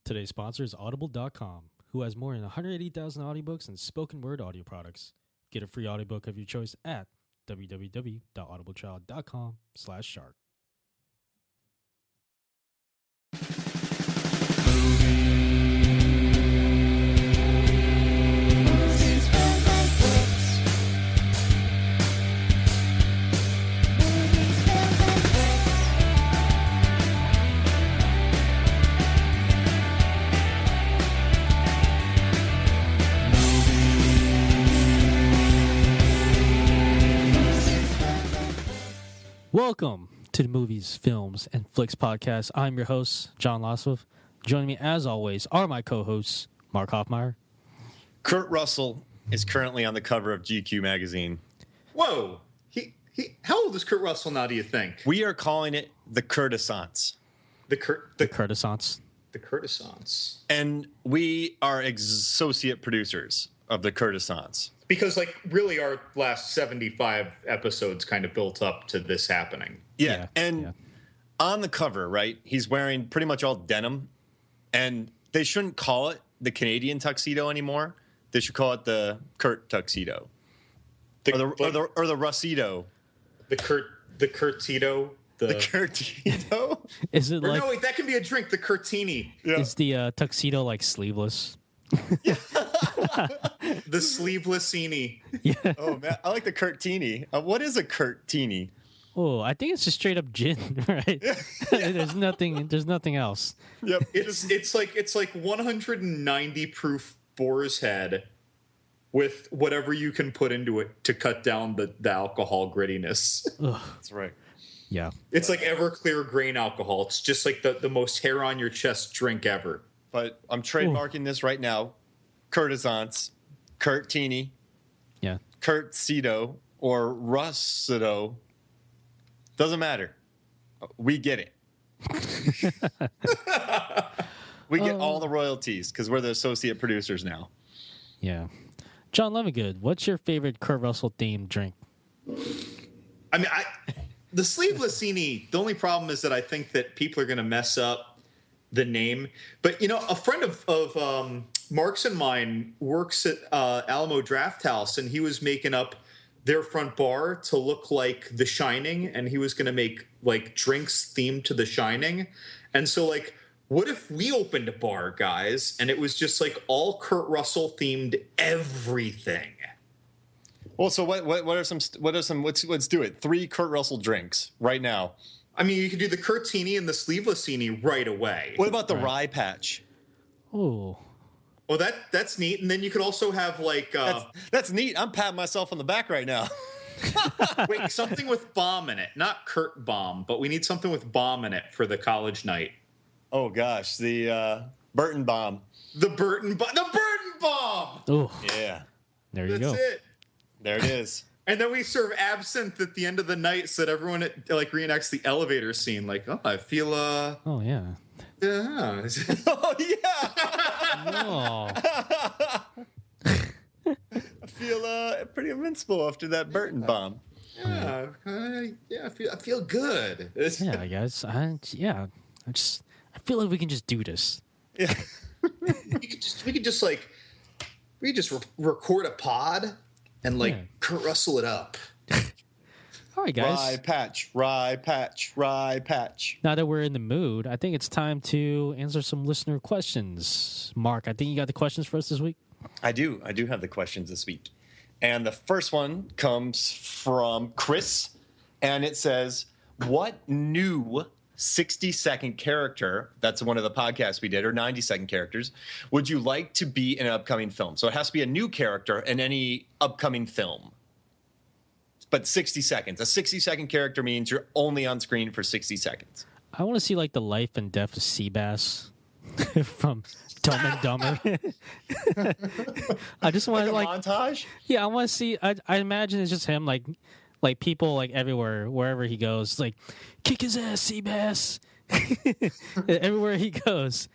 Today's sponsor is Audible.com, who has more than 180,000 audiobooks and spoken word audio products. Get a free audiobook of your choice at www.audibletrial.com/shark. Welcome to the Movies, Films, and Flicks podcast. I'm your host, John Lossoff. Joining me, as always, are my co-hosts, Mark Hoffmeyer. Kurt Russell is currently on the cover of GQ magazine. Whoa! How old is Kurt Russell now, do you think? We are calling it the Curtisance. The Curtisance. The Curtisance. And we are associate producers of the Curtisance. Because, really our last 75 episodes kind of built up to this happening. Yeah. On the cover, right, he's wearing pretty much all denim. And they shouldn't call it the Canadian tuxedo anymore. They should call it the Kurt tuxedo. Or the Russito. The Curtito. The Curtito? Is it no, wait, that can be a drink, the Curtini. Yeah. Is the tuxedo sleeveless? The sleeveless-ini. Yeah. Oh, man, I like the Curtini. What is a Curtini? Oh, I think it's just straight up gin, right? Yeah. There's nothing else. Yep. It's like 190 proof Boar's Head with whatever you can put into it to cut down the alcohol grittiness. Ugh. That's right. Yeah. It's like Everclear grain alcohol. It's just like the most hair on your chest drink ever. But I'm trademarking this right now. Curtisance, Curtini, yeah, Curtcito, or Russito. Doesn't matter. We get it. We get all the royalties because we're the associate producers now. Yeah. John Lemongood, what's your favorite Kurt Russell themed drink? I mean, the sleevelessini, the only problem is that I think that people are going to mess up the name. But, a friend of Mark's and mine works at Alamo Draft House, and he was making up their front bar to look like The Shining, and he was going to make, drinks themed to The Shining. And so, what if we opened a bar, guys, and it was just, all Kurt Russell themed everything? Well, so let's do it. 3 Kurt Russell drinks right now. I mean, you could do the Curtini and the sleevelessini right away. What about the rye patch? Oh. Well, that's neat. And then you could also have that's neat. I'm patting myself on the back right now. Wait, something with bomb in it. Not Kurt Bomb, but we need something with bomb in it for the college night. Oh, gosh. The Burton Bomb. The Burton Bomb! Oh. Yeah. There you go. That's it. There it is. And then we serve absinthe at the end of the night so that everyone reenacts the elevator scene. I feel Oh yeah. Yeah. Oh yeah. Oh. I feel pretty invincible after that Burton Bomb. Yeah. I feel good. Yeah, guys. I feel like we can just do this. Yeah. we could just record a pod and Kurt Russell it up. All right, guys. Rye patch. Now that we're in the mood, I think it's time to answer some listener questions. Mark, I think you got the questions for us this week. I do have the questions this week. And the first one comes from Chris, and it says, what new 60-second character, that's one of the podcasts we did, or 90-second characters, would you like to be in an upcoming film? So it has to be a new character in any upcoming film. But 60 seconds. A 60-second character means you're only on screen for 60 seconds. I want to see the life and death of Seabass from Dumb and Dumber. I just want a montage? Yeah, I want to see. I imagine it's just him people everywhere, wherever he goes, kick his ass, Seabass. Everywhere he goes.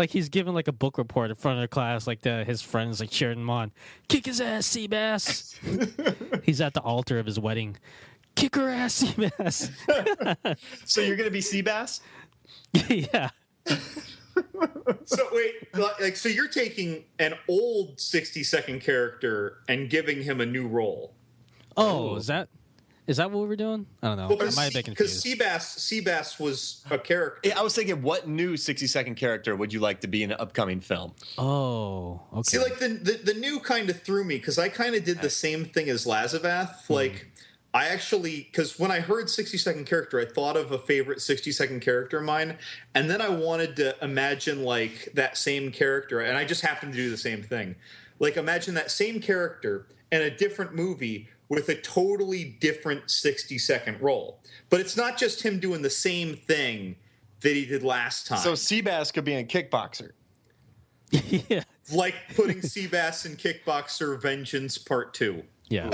He's giving a book report in front of the class, his friends cheering him on. Kick his ass, Seabass. He's at the altar of his wedding. Kick her ass, Seabass. So you're gonna be Seabass? Yeah. So wait, like, so you're taking an old 60-second character and giving him a new role? Oh, is that what we're doing? I don't know. Well, I might have been confused. Because Seabass was a character. I was thinking, what new 60-second character would you like to be in an upcoming film? Oh, okay. See, like the new kind of threw me because I kind of did the same thing as Lazavath. Like, I actually, because when I heard 60-second character, I thought of a favorite 60-second character of mine, and then I wanted to imagine like that same character, and I just happened to do the same thing. Like, imagine that same character in a different movie with a totally different 60-second role. But it's not just him doing the same thing that he did last time. So Seabass could be a kickboxer. Yeah. Like putting Seabass in Kickboxer Vengeance Part 2. Yeah.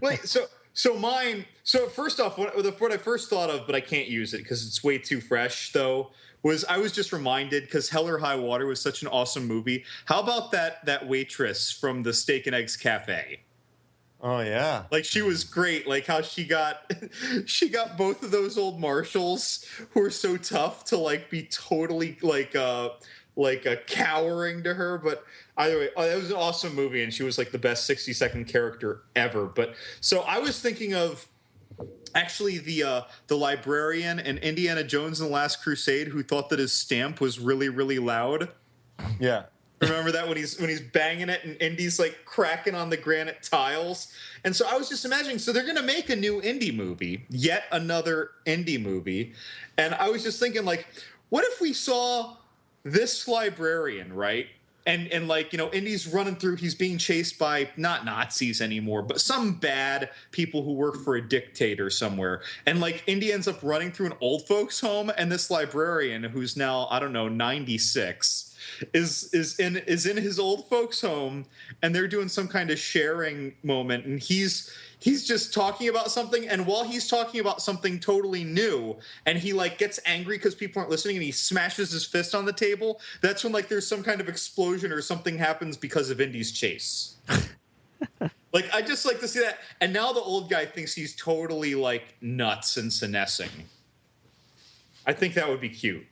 Wait, so mine. So first off, what I first thought of, but I can't use it because it's way too fresh. Though I was just reminded because Hell or High Water was such an awesome movie. How about that waitress from the Steak and Eggs Cafe? Oh yeah, Like she was great. Like how she got both of those old marshals who are so tough to like be totally like cowering to her. But either way, it was an awesome movie, and she was like the best 60-second character ever. But so I was thinking of actually the librarian in Indiana Jones and the Last Crusade who thought that his stamp was really, really loud. yeah. Remember that when he's banging it and Indy's like cracking on the granite tiles? And so I was just imagining, so they're going to make a new indie movie, yet another indie movie. And I was just thinking, like, what if we saw this librarian, right? And like, you know, Indy's running through, he's being chased by not Nazis anymore, but some bad people who work for a dictator somewhere. And like Indy ends up running through an old folks home, and this librarian who's now, I don't know, 96 is in his old folks home, and they're doing some kind of sharing moment, and he's just talking about something, and while he's talking about something totally new, and he like gets angry because people aren't listening, and he smashes his fist on the table, that's when like there's some kind of explosion or something happens because of Indy's chase. Like, I just like to see that. And now the old guy thinks he's totally like nuts and senescing. I think that would be cute.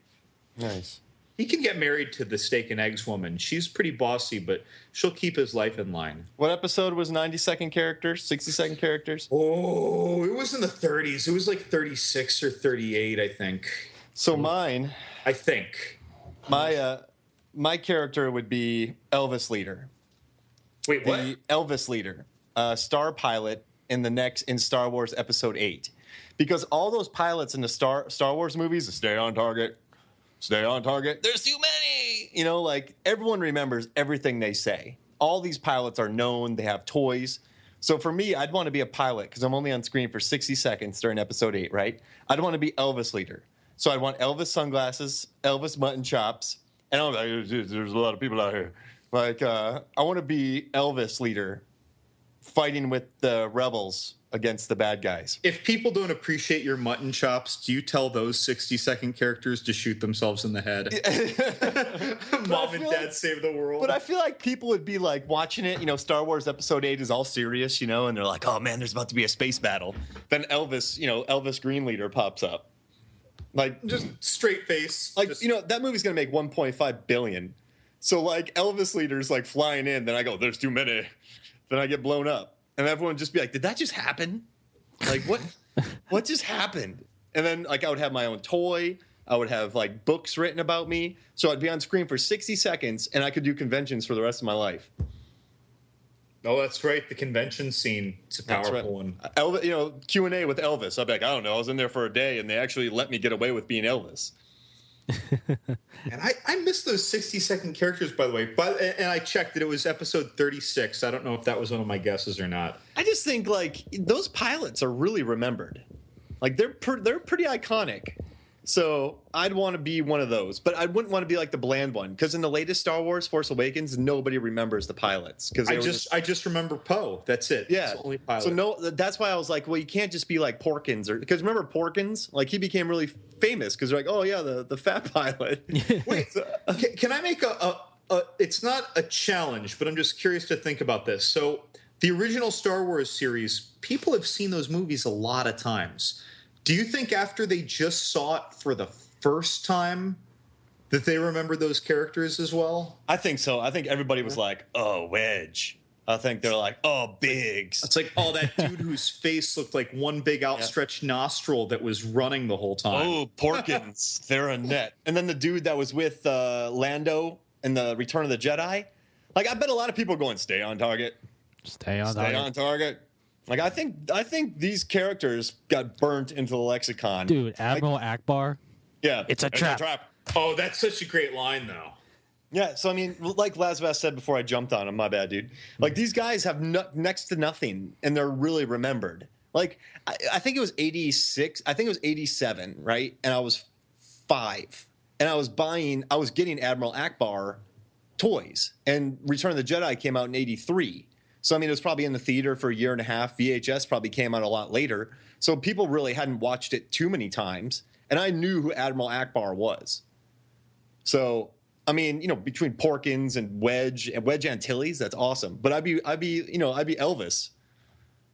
Nice. He can get married to the Steak and Eggs woman. She's pretty bossy, but she'll keep his life in line. What episode was 90-second characters, 60-second characters? Oh, it was in the 30s. It was like 36 or 38, I think. So mine, I think. my character would be Elvis Leader. Wait, what? The Elvis Leader, star pilot in Star Wars Episode 8. Because all those pilots in the Star Wars movies, stay on target, there's too many. You know, like everyone remembers everything they say. All these pilots are known. They have toys. So for me, I'd want to be a pilot because I'm only on screen for 60 seconds during Episode 8, right? I'd want to be Elvis Leader. So I'd want Elvis sunglasses, Elvis mutton chops, and I'm like, there's a lot of people out here. Like, I want to be Elvis Leader fighting with the rebels against the bad guys. If people don't appreciate your mutton chops, do you tell those 60-second characters to shoot themselves in the head? Mom and Dad save the world. But I feel like people would be like watching it, you know, Star Wars Episode 8 is all serious, you know, and they're like, oh man, there's about to be a space battle. Then Elvis Green Leader pops up. Like, just straight face. Like, just... you know, that movie's going to make $1.5 billion. So like Elvis Leader's like flying in, then I go, there's too many. Then I get blown up. And everyone would just be like, did that just happen? Like, what just happened? And then, like, I would have my own toy. I would have, like, books written about me. So I'd be on screen for 60 seconds, and I could do conventions for the rest of my life. Oh, that's right. The convention scene. It's a powerful one. You know, Q&A with Elvis. I'd be like, I don't know. I was in there for a day, and they actually let me get away with being Elvis. And I miss those 60-second characters, by the way. And I checked that it was episode 36. I don't know if that was one of my guesses or not. I just think, like, those pilots are really remembered. Like, they're pretty iconic. So I'd want to be one of those. But I wouldn't want to be, like, the bland one. Because in the latest Star Wars, Force Awakens, nobody remembers the pilots. I just remember Poe. That's it. Yeah. That's the only pilot. So that's why I was like, well, you can't just be like Porkins. Because remember Porkins? Like, he became really famous because they're like, oh, yeah, the fat pilot. Wait, can I make it's not a challenge, but I'm just curious to think about this. So the original Star Wars series, people have seen those movies a lot of times. Do you think after they just saw it for the first time, That they remembered those characters as well? I think so. I think everybody was like, oh, Wedge. I think they're like, oh, Biggs. It's like, oh, that dude whose face looked like one big outstretched nostril that was running the whole time. Oh, Porkins. They're a net. And then the dude that was with Lando in the Return of the Jedi. Like, I bet a lot of people are going, stay on target. Stay on target. Like, I think these characters got burnt into the lexicon. Dude, Admiral Akbar. Yeah. It's a trap. Oh, that's such a great line, though. Yeah, so I mean, like Lazvas said before I jumped on him, my bad, dude. Like, these guys have next to nothing, and they're really remembered. Like, I think it was 86. I think it was 87, right? And I was 5. And I was getting Admiral Akbar toys. And Return of the Jedi came out in 83. So, I mean, it was probably in the theater for a year and a half. VHS probably came out a lot later. So people really hadn't watched it too many times. And I knew who Admiral Akbar was. So, I mean, you know, between Porkins and Wedge Antilles, that's awesome. But I'd be Elvis.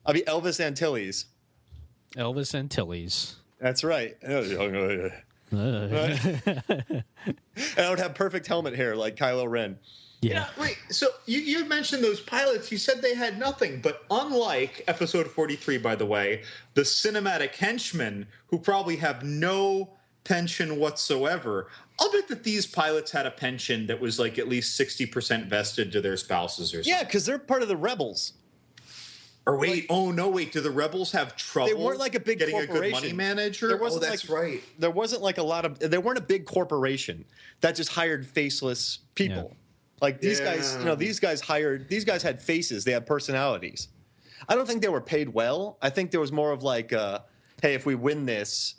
I'd be Elvis Antilles. Elvis Antilles. That's right. And I would have perfect helmet hair like Kylo Ren. Yeah. Wait, so you mentioned those pilots. You said they had nothing, but unlike episode 43, by the way, the cinematic henchmen who probably have no pension whatsoever, I'll bet that these pilots had a pension that was like at least 60% vested to their spouses or something. Yeah, because they're part of the rebels. Or wait, do the rebels have trouble? They weren't like a big getting corporation. a good money manager. That's right. There wasn't like they weren't a big corporation that just hired faceless people. Yeah. Like these guys, these guys had faces. They had personalities. I don't think they were paid well. I think there was more of like, hey, if we win this,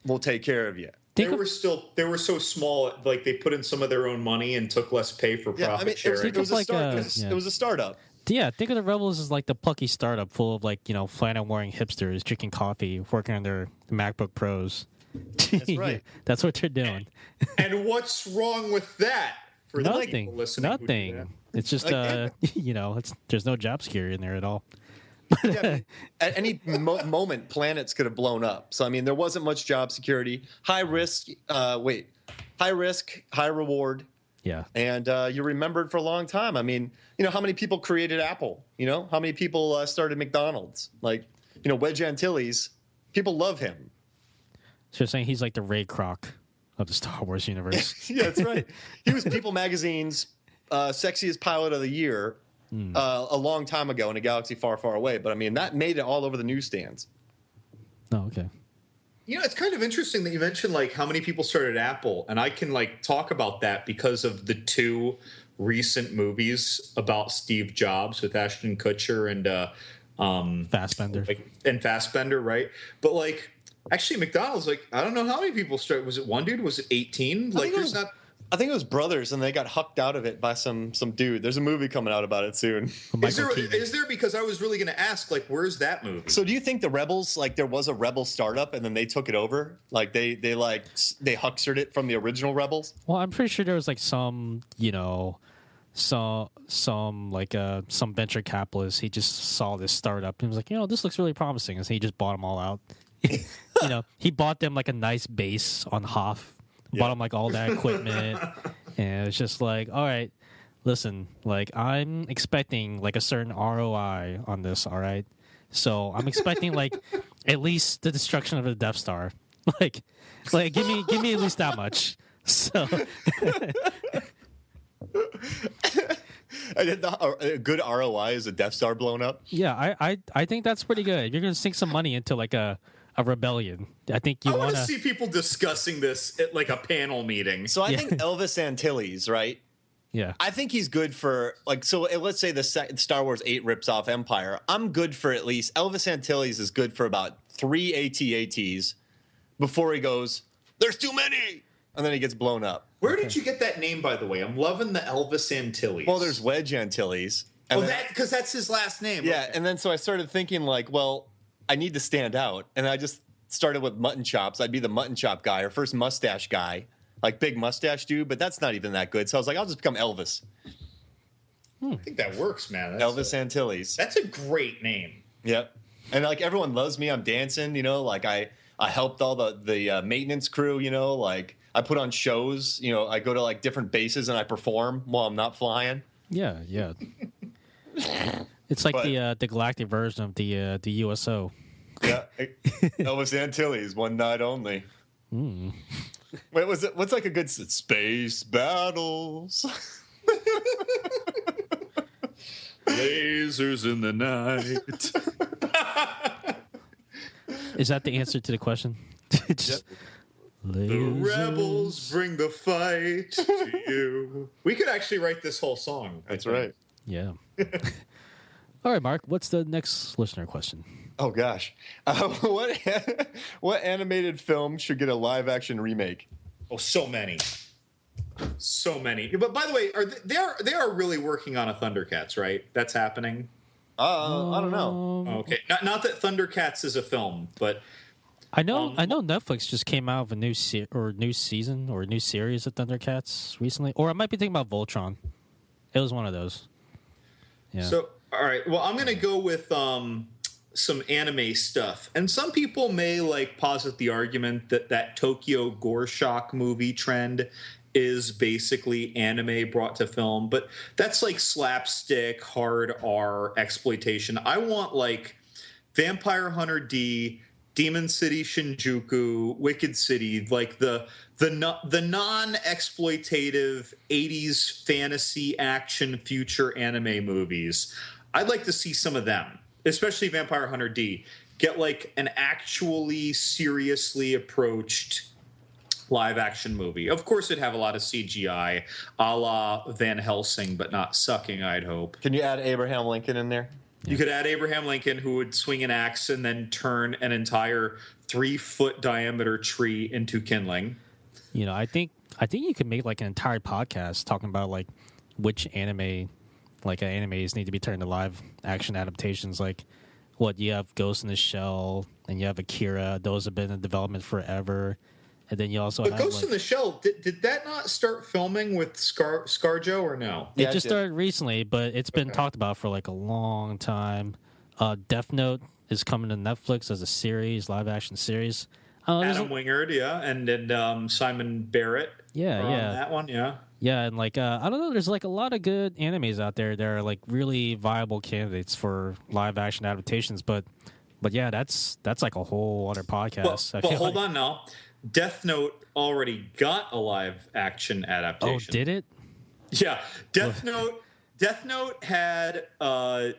we'll take care of you. They were so small, like they put in some of their own money and took less pay for profit sharing. It was a startup. Yeah, think of the Rebels as like the plucky startup full of like, flannel wearing hipsters drinking coffee, working on their MacBook Pros. That's right. Yeah, that's what they're doing. And what's wrong with that? For Nothing. Nothing. It's just there's no job security in there at all. Yeah, at any moment, planets could have blown up. So I mean, there wasn't much job security. High risk, high reward. Yeah, and you're remembered for a long time. I mean, how many people created Apple? How many people started McDonald's? Like, Wedge Antilles, people love him. So you're saying he's like the Ray Kroc of the Star Wars universe? Yeah, that's right. He was People Magazine's sexiest pilot of the year. A long time ago in a galaxy far, far away. But, I mean, that made it all over the newsstands. Oh, okay. It's kind of interesting that you mentioned, like, how many people started Apple. And I can, like, talk about that because of the 2 recent movies about Steve Jobs with Ashton Kutcher and Fassbender. And Fassbender, right? But, like, actually, McDonald's, like, I don't know how many people started. Was it one dude? Was it 18? Like, there's not... I think it was brothers, and they got hucked out of it by some dude. There's a movie coming out about it soon. Is there? Because I was really going to ask, like, where's that movie? So do you think the Rebels, like, there was a Rebel startup, and then they took it over? Like, they huckstered it from the original Rebels? Well, I'm pretty sure there was, like, some venture capitalist. He just saw this startup and was like, this looks really promising. And so he just bought them all out. He bought them, like, a nice base on Hoth. Bought them like all that equipment, and it's just like, all right, listen, like I'm expecting like a certain ROI on this, all right. So I'm expecting like at least the destruction of the Death Star, like give me at least that much. So a good ROI is a Death Star blown up. Yeah, I think that's pretty good. You're gonna sink some money into like a rebellion. I think you want to see people discussing this at like a panel meeting. So I think Elvis Antilles, right? Yeah. I think he's good for like, so let's say the Star Wars 8 rips off Empire. I'm good for at least, Elvis Antilles is good for about 3 AT-ATs before he goes, there's too many. And then he gets blown up. Where did you get that name, by the way? I'm loving the Elvis Antilles. Well, there's Wedge Antilles. Because that's his last name. Yeah. Okay. And then so I started thinking like, well, I need to stand out. And I just started with mutton chops. I'd be the mutton chop guy or first mustache guy, like big mustache dude, but that's not even that good. So I was like, I'll just become Elvis. I think that works, man. Elvis Antilles. That's a great name. Yep. And like everyone loves me. I'm dancing, like I helped all the maintenance crew, like I put on shows. You know, I go to like different bases and I perform while I'm not flying. Yeah. It's like But- the galactic version of the USO. Yeah, Elvis Antilles, one night only. Mm. Wait, was it? What's like a good space battles? Lasers in the night. Is that the answer to the question? Just The lasers. rebels bring the fight to you. We could actually write this whole song. I That's think. right. Yeah. All right, Mark. What's the next listener question? Oh gosh, what animated film should get a live action remake? Oh, so many. But by the way, they are really working on a Thundercats, right? That's happening. I don't know. Okay, not that Thundercats is a film, but I know Netflix just came out with a new season or a new series of Thundercats recently, or I might be thinking about Voltron. It was one of those. Yeah. So all right. Well, I'm gonna go with some anime stuff, and some people may like posit the argument that Tokyo Gore Shock movie trend is basically anime brought to film, but that's like slapstick, hard R exploitation. I want like Vampire Hunter D, Demon City Shinjuku, Wicked City, like the non-exploitative 80s fantasy action future anime movies. I'd like to see some of them, especially Vampire Hunter D. Get like an actually seriously approached live action movie. Of course, it'd have a lot of CGI, a la Van Helsing, but not sucking, I'd hope. Can you add Abraham Lincoln in there? You could add Abraham Lincoln, who would swing an axe and then turn an entire 3-foot diameter tree into kindling. You know, I think you could make like an entire podcast talking about like which animes need to be turned to live action adaptations. Like, what you have Ghost in the Shell and you have Akira; those have been in development forever. And then you also But have Ghost in the Shell, did that not start filming with ScarJo or no? it Yeah, just it did. started recently, but it's been talked about for like a long time. Death Note is coming to Netflix as a series, live action series. There's Adam Wingard, yeah, and Simon Barrett. Yeah, from yeah. that one, yeah. Yeah, and like I don't know, there's like a lot of good animes out there that are like really viable candidates for live action adaptations, but yeah, that's like a whole other podcast. But hold on now. Death Note already got a live action Oh, adaptation. did it? Yeah, Death Note had a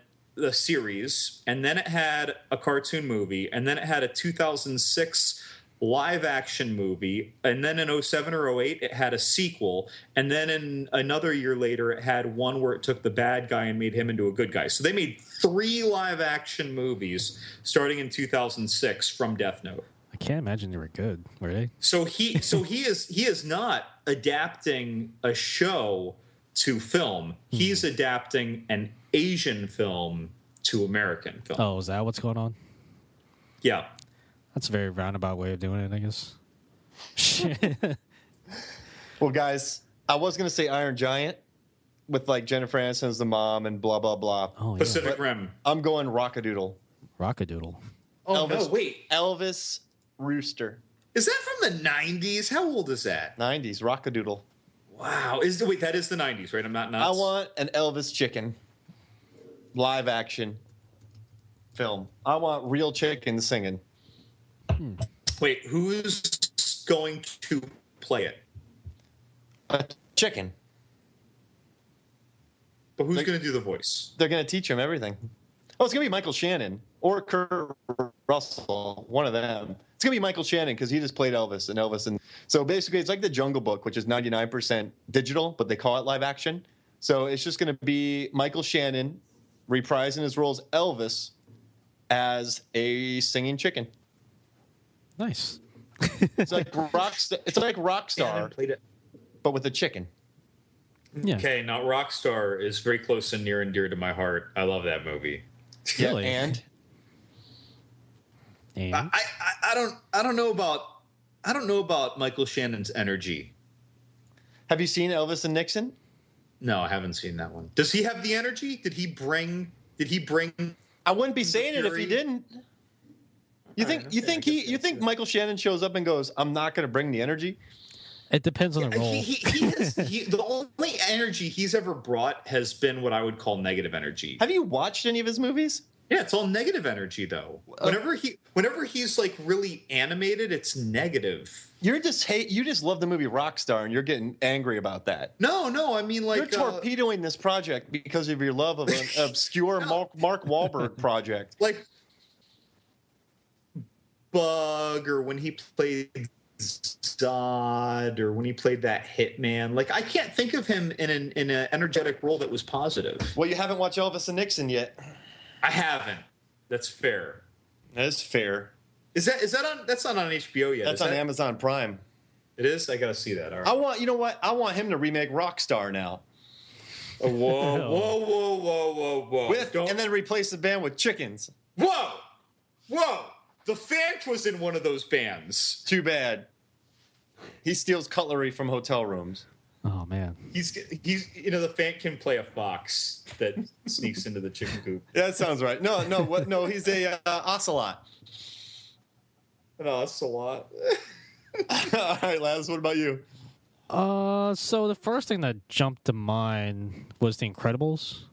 series, and then it had a cartoon movie, and then it had a 2006 live action movie, and then in 07 or 08 it had a sequel, and then in another year later it had one where it took the bad guy and made him into a good guy. So they made 3 live action movies starting in 2006 from Death Note. I can't imagine they were good, were they? So he is not adapting a show to film. He's adapting an Asian film to American film. Oh, is that what's going on? Yeah. That's a very roundabout way of doing it, I guess. Well, guys, I was going to say Iron Giant with like Jennifer Aniston as the mom and blah, blah, blah. Oh, yeah. Pacific Rim. I'm going Rockadoodle. Rockadoodle. Oh, Elvis. no, wait. Elvis Rooster. Is that from the 90s? How old is that? 90s, Rockadoodle. Wow. Wait, that is the 90s, right? I'm not nuts. I want an Elvis chicken live action film. I want real chickens singing. Wait, who's going to play it? A chicken. But who's Like- going to do the voice? They're going to teach him everything. Oh, it's going to be Michael Shannon or Kurt Russell, one of them. It's going to be Michael Shannon because he just played Elvis. And so basically it's like the Jungle Book, which is 99% digital, but they call it live action. So it's just going to be Michael Shannon reprising his role as Elvis as a singing chicken. Nice. It's like Rockstar. It's like Rockstar, Played it. but with a chicken. Yeah. Okay, now Rockstar is very close and near and dear to my heart. I love that movie. Really? Yeah, And I don't know about Michael Shannon's energy. have you seen Elvis and Nixon? No, I haven't seen that one. Does he have the energy? Did he bring I wouldn't be saying it if he Fury? didn't. You think Michael Shannon shows up and goes, "I'm not going to bring the energy"? It depends on the role. The only energy he's ever brought has been what I would call negative energy. Have you watched any of his movies? Yeah, it's all negative energy though. Whenever he's like really animated, it's negative. You just love the movie Rockstar, and you're getting angry about that. No, I mean like you're torpedoing this project because of your love of an obscure Mark Wahlberg project, like Bug, or when he played Zod, or when he played that Hitman. Like I can't think of him in an energetic role that was positive. Well, you haven't watched Elvis and Nixon yet. I haven't. That's fair. That's fair. Is that on? That's not on HBO yet. That's on Amazon Prime. It is. I gotta see that. All right. You know what? I want him to remake Rockstar now. Oh, whoa! And then replace the band with chickens. Whoa! The Fant was in one of those bands. Too bad. He steals cutlery from hotel rooms. Oh man. He's the Fant can play a fox that sneaks into the chicken coop. Yeah, that sounds right. No, he's a ocelot. An ocelot. All right, Laz, what about you? So the first thing that jumped to mind was The Incredibles.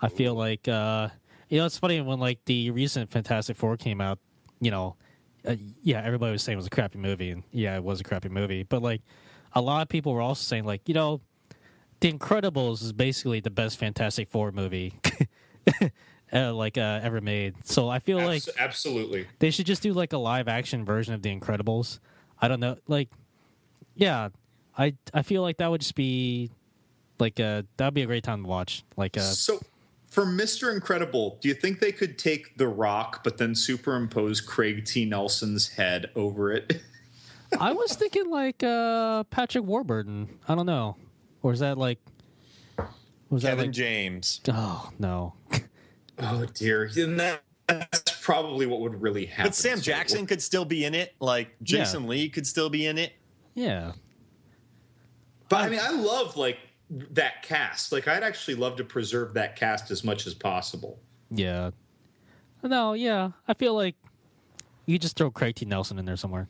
I feel like it's funny when like the recent Fantastic Four came out, everybody was saying it was a crappy movie, and yeah, it was a crappy movie, but like a lot of people were also saying like, The Incredibles is basically the best Fantastic Four movie ever made. So I feel like absolutely they should just do like a live action version of The Incredibles. I don't know, like, yeah, I feel like that would just be like that'd be a great time to watch. So for Mr. Incredible, do you think they could take The Rock but then superimpose Craig T. Nelson's head over it? I was thinking like Patrick Warburton. I don't know, or is that like Kevin James? Oh no. Oh dear. And that's probably what would really happen. But Sam Jackson could still be in it. Like Jason Lee could still be in it. Yeah. But I mean, I love like that cast. Like I'd actually love to preserve that cast as much as possible. Yeah. No, yeah. I feel like you just throw Craig T. Nelson in there somewhere.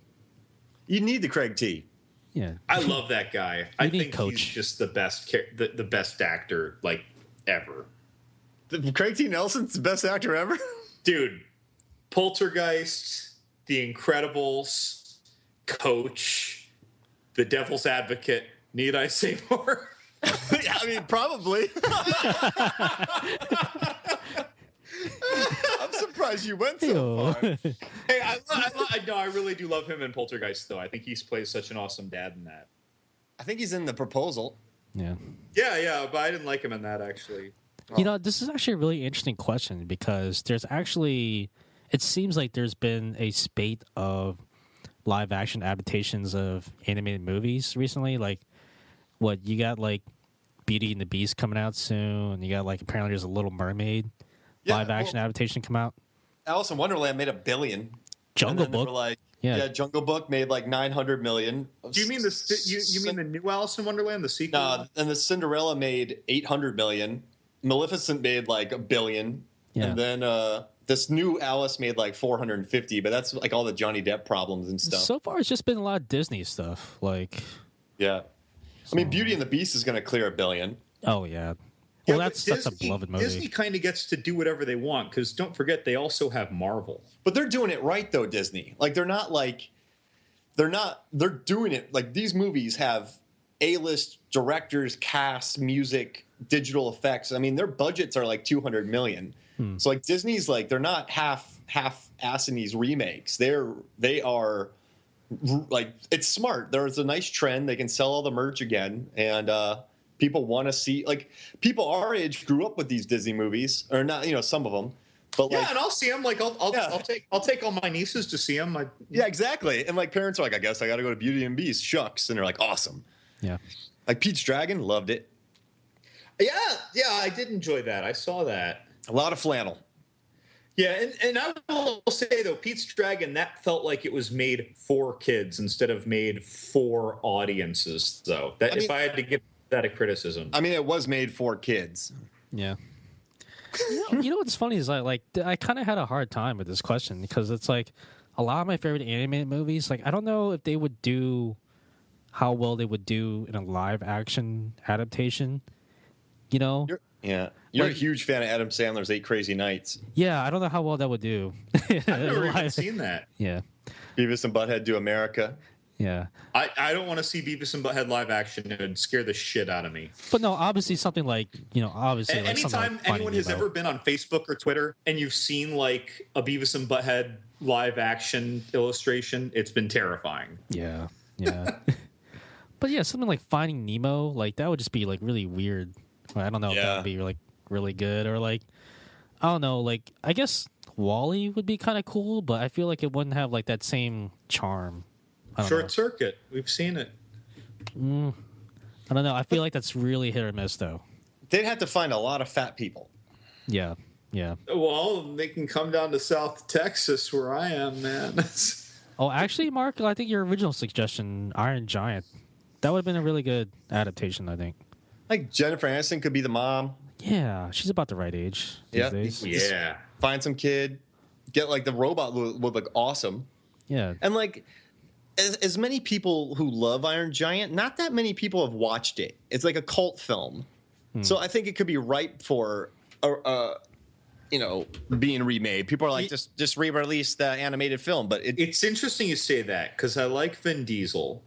You need the Craig T. Yeah. I love that guy. I think Coach. he's just the best the best actor like ever. Craig T. Nelson's the best actor ever? Dude, Poltergeist, The Incredibles, Coach, The Devil's Advocate. Need I say more? Yeah, I mean, probably. I'm surprised you went so far. Hey, I really do love him in Poltergeist, though. I think he plays such an awesome dad in that. I think he's in The Proposal. Yeah. Yeah, but I didn't like him in that, actually. This is actually a really interesting question because there's actually, it seems like there's been a spate of live action adaptations of animated movies recently. Like, you got like Beauty and the Beast coming out soon, and you got like apparently there's a Little Mermaid live action adaptation come out. Alice in Wonderland made $1 billion. Jungle Book, Jungle Book made like $900 million. Do you mean you mean the new Alice in Wonderland, the sequel? No, and the Cinderella made $800 million. Maleficent made like $1 billion, and then this new Alice made like 450. But that's like all the Johnny Depp problems and stuff. So far, it's just been a lot of Disney stuff. Like, yeah, I mean, Beauty and the Beast is going to clear $1 billion. Oh yeah. Well, that's a beloved movie. Disney kind of gets to do whatever they want because don't forget they also have Marvel. But they're doing it right though, Disney. Like they're doing it like these movies have A-list directors, cast, music, digital effects. I mean, their budgets are like $200 million. So like Disney's like they're not half-assing these remakes. They are like it's smart. There's a nice trend. They can sell all the merch again, and people want to see, like, people our age grew up with these Disney movies, or not, some of them. But yeah, and I'll see them. Like, I'll take all my nieces to see them. Yeah, exactly. And like parents are like, I guess I got to go to Beauty and Beast. Shucks, and they're like, awesome. Yeah. Like Pete's Dragon, loved it. Yeah, I did enjoy that. I saw that. A lot of flannel. Yeah, and I will say though, Pete's Dragon, that felt like it was made for kids instead of made for audiences. Though, if I had to give that a criticism, I mean, it was made for kids. Yeah. You know what's funny is I kind of had a hard time with this question because it's like a lot of my favorite animated movies. Like I don't know if they would do. how well they would do in a live action adaptation. You know? You're Like- a huge fan of Adam Sandler's 8 Crazy Nights. Yeah, I don't know how well that would do. I've never even seen that. Yeah. Beavis and Butthead Do America. Yeah. I don't want to see Beavis and Butthead live action. It would scare the shit out of me. But no, obviously something like, obviously like something Anytime like Finding anyone has Nemo. ever been on Facebook or Twitter and you've seen like a Beavis and Butthead live action illustration, it's been terrifying. Yeah. Yeah. But yeah, something like Finding Nemo, like that would just be like really weird. I don't know if that Yeah. would be like really good, or like I don't know, like I guess Wall-E would be kind of cool, but I feel like it wouldn't have like that same charm. I don't know. Short Circuit, we've seen it. I don't know. I feel like that's really hit or miss though. They'd have to find a lot of fat people. Yeah. Yeah. Well, they can come down to South Texas where I am, man. Oh, actually, Mark, I think your original suggestion, Iron Giant, that would have been a really good adaptation, I think. Like Jennifer Aniston could be the mom. Yeah, she's about the right age these Yeah. days. Yeah. Find some kid. Get like the robot would look awesome. Yeah. And like as many people who love Iron Giant, not that many people have watched it. It's like a cult film. So I think it could be ripe for being remade. People are like, just re-release the animated film, but It's interesting you say that because I like Vin Diesel.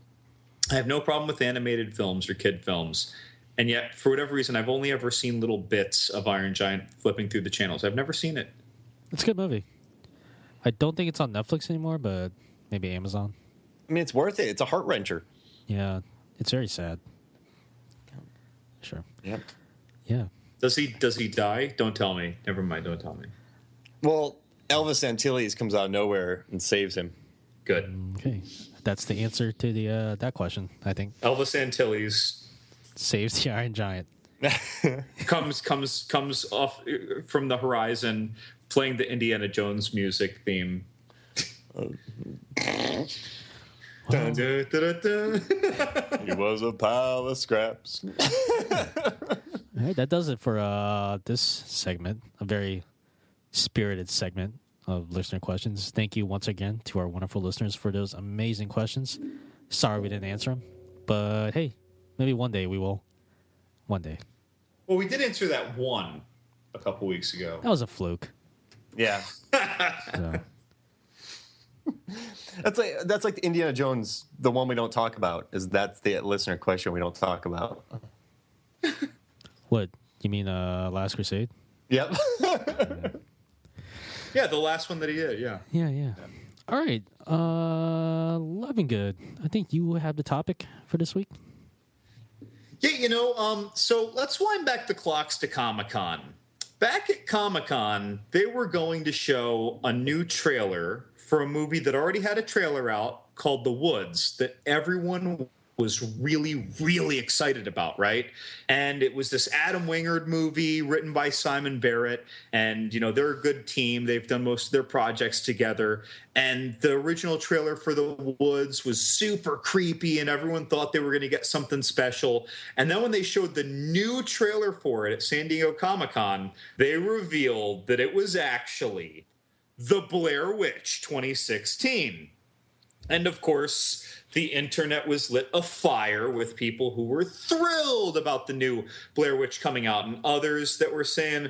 I have no problem with animated films or kid films. And yet, for whatever reason, I've only ever seen little bits of Iron Giant flipping through the channels. I've never seen it. It's a good movie. I don't think it's on Netflix anymore, but maybe Amazon. I mean, it's worth it. It's a heart wrencher. Yeah, it's very sad. Sure. Yep. Yeah. Does he die? Don't tell me. Never mind. Don't tell me. Well, Elvis Antilles comes out of nowhere and saves him. Good. Okay. That's the answer to the that question, I think. Elvis Antilles Saves the Iron Giant. comes off from the horizon, playing the Indiana Jones music theme. Dun, dun, dun, dun. He was a pile of scraps. All right, that does it for this segment, a very spirited segment of listener questions. Thank you once again to our wonderful listeners for those amazing questions. Sorry we didn't answer them, but hey, maybe one day we will. One day. Well, we did answer that one a couple weeks ago. That was a fluke. Yeah. So. That's like the Indiana Jones, the one we don't talk about. That's the listener question we don't talk about. What? You mean Last Crusade? Yep. Yeah, the last one that he did. Yeah. Yeah. All right. Loving good. I think you have the topic for this week. Yeah, so let's wind back the clocks to Comic-Con. Back at Comic-Con, they were going to show a new trailer for a movie that already had a trailer out called The Woods that everyone was really, really excited about, right? And it was this Adam Wingard movie written by Simon Barrett. And, they're a good team. They've done most of their projects together. And the original trailer for The Woods was super creepy, and everyone thought they were going to get something special. And then when they showed the new trailer for it at San Diego Comic-Con, they revealed that it was actually The Blair Witch 2016. And of course, the internet was lit afire with people who were thrilled about the new Blair Witch coming out, and others that were saying,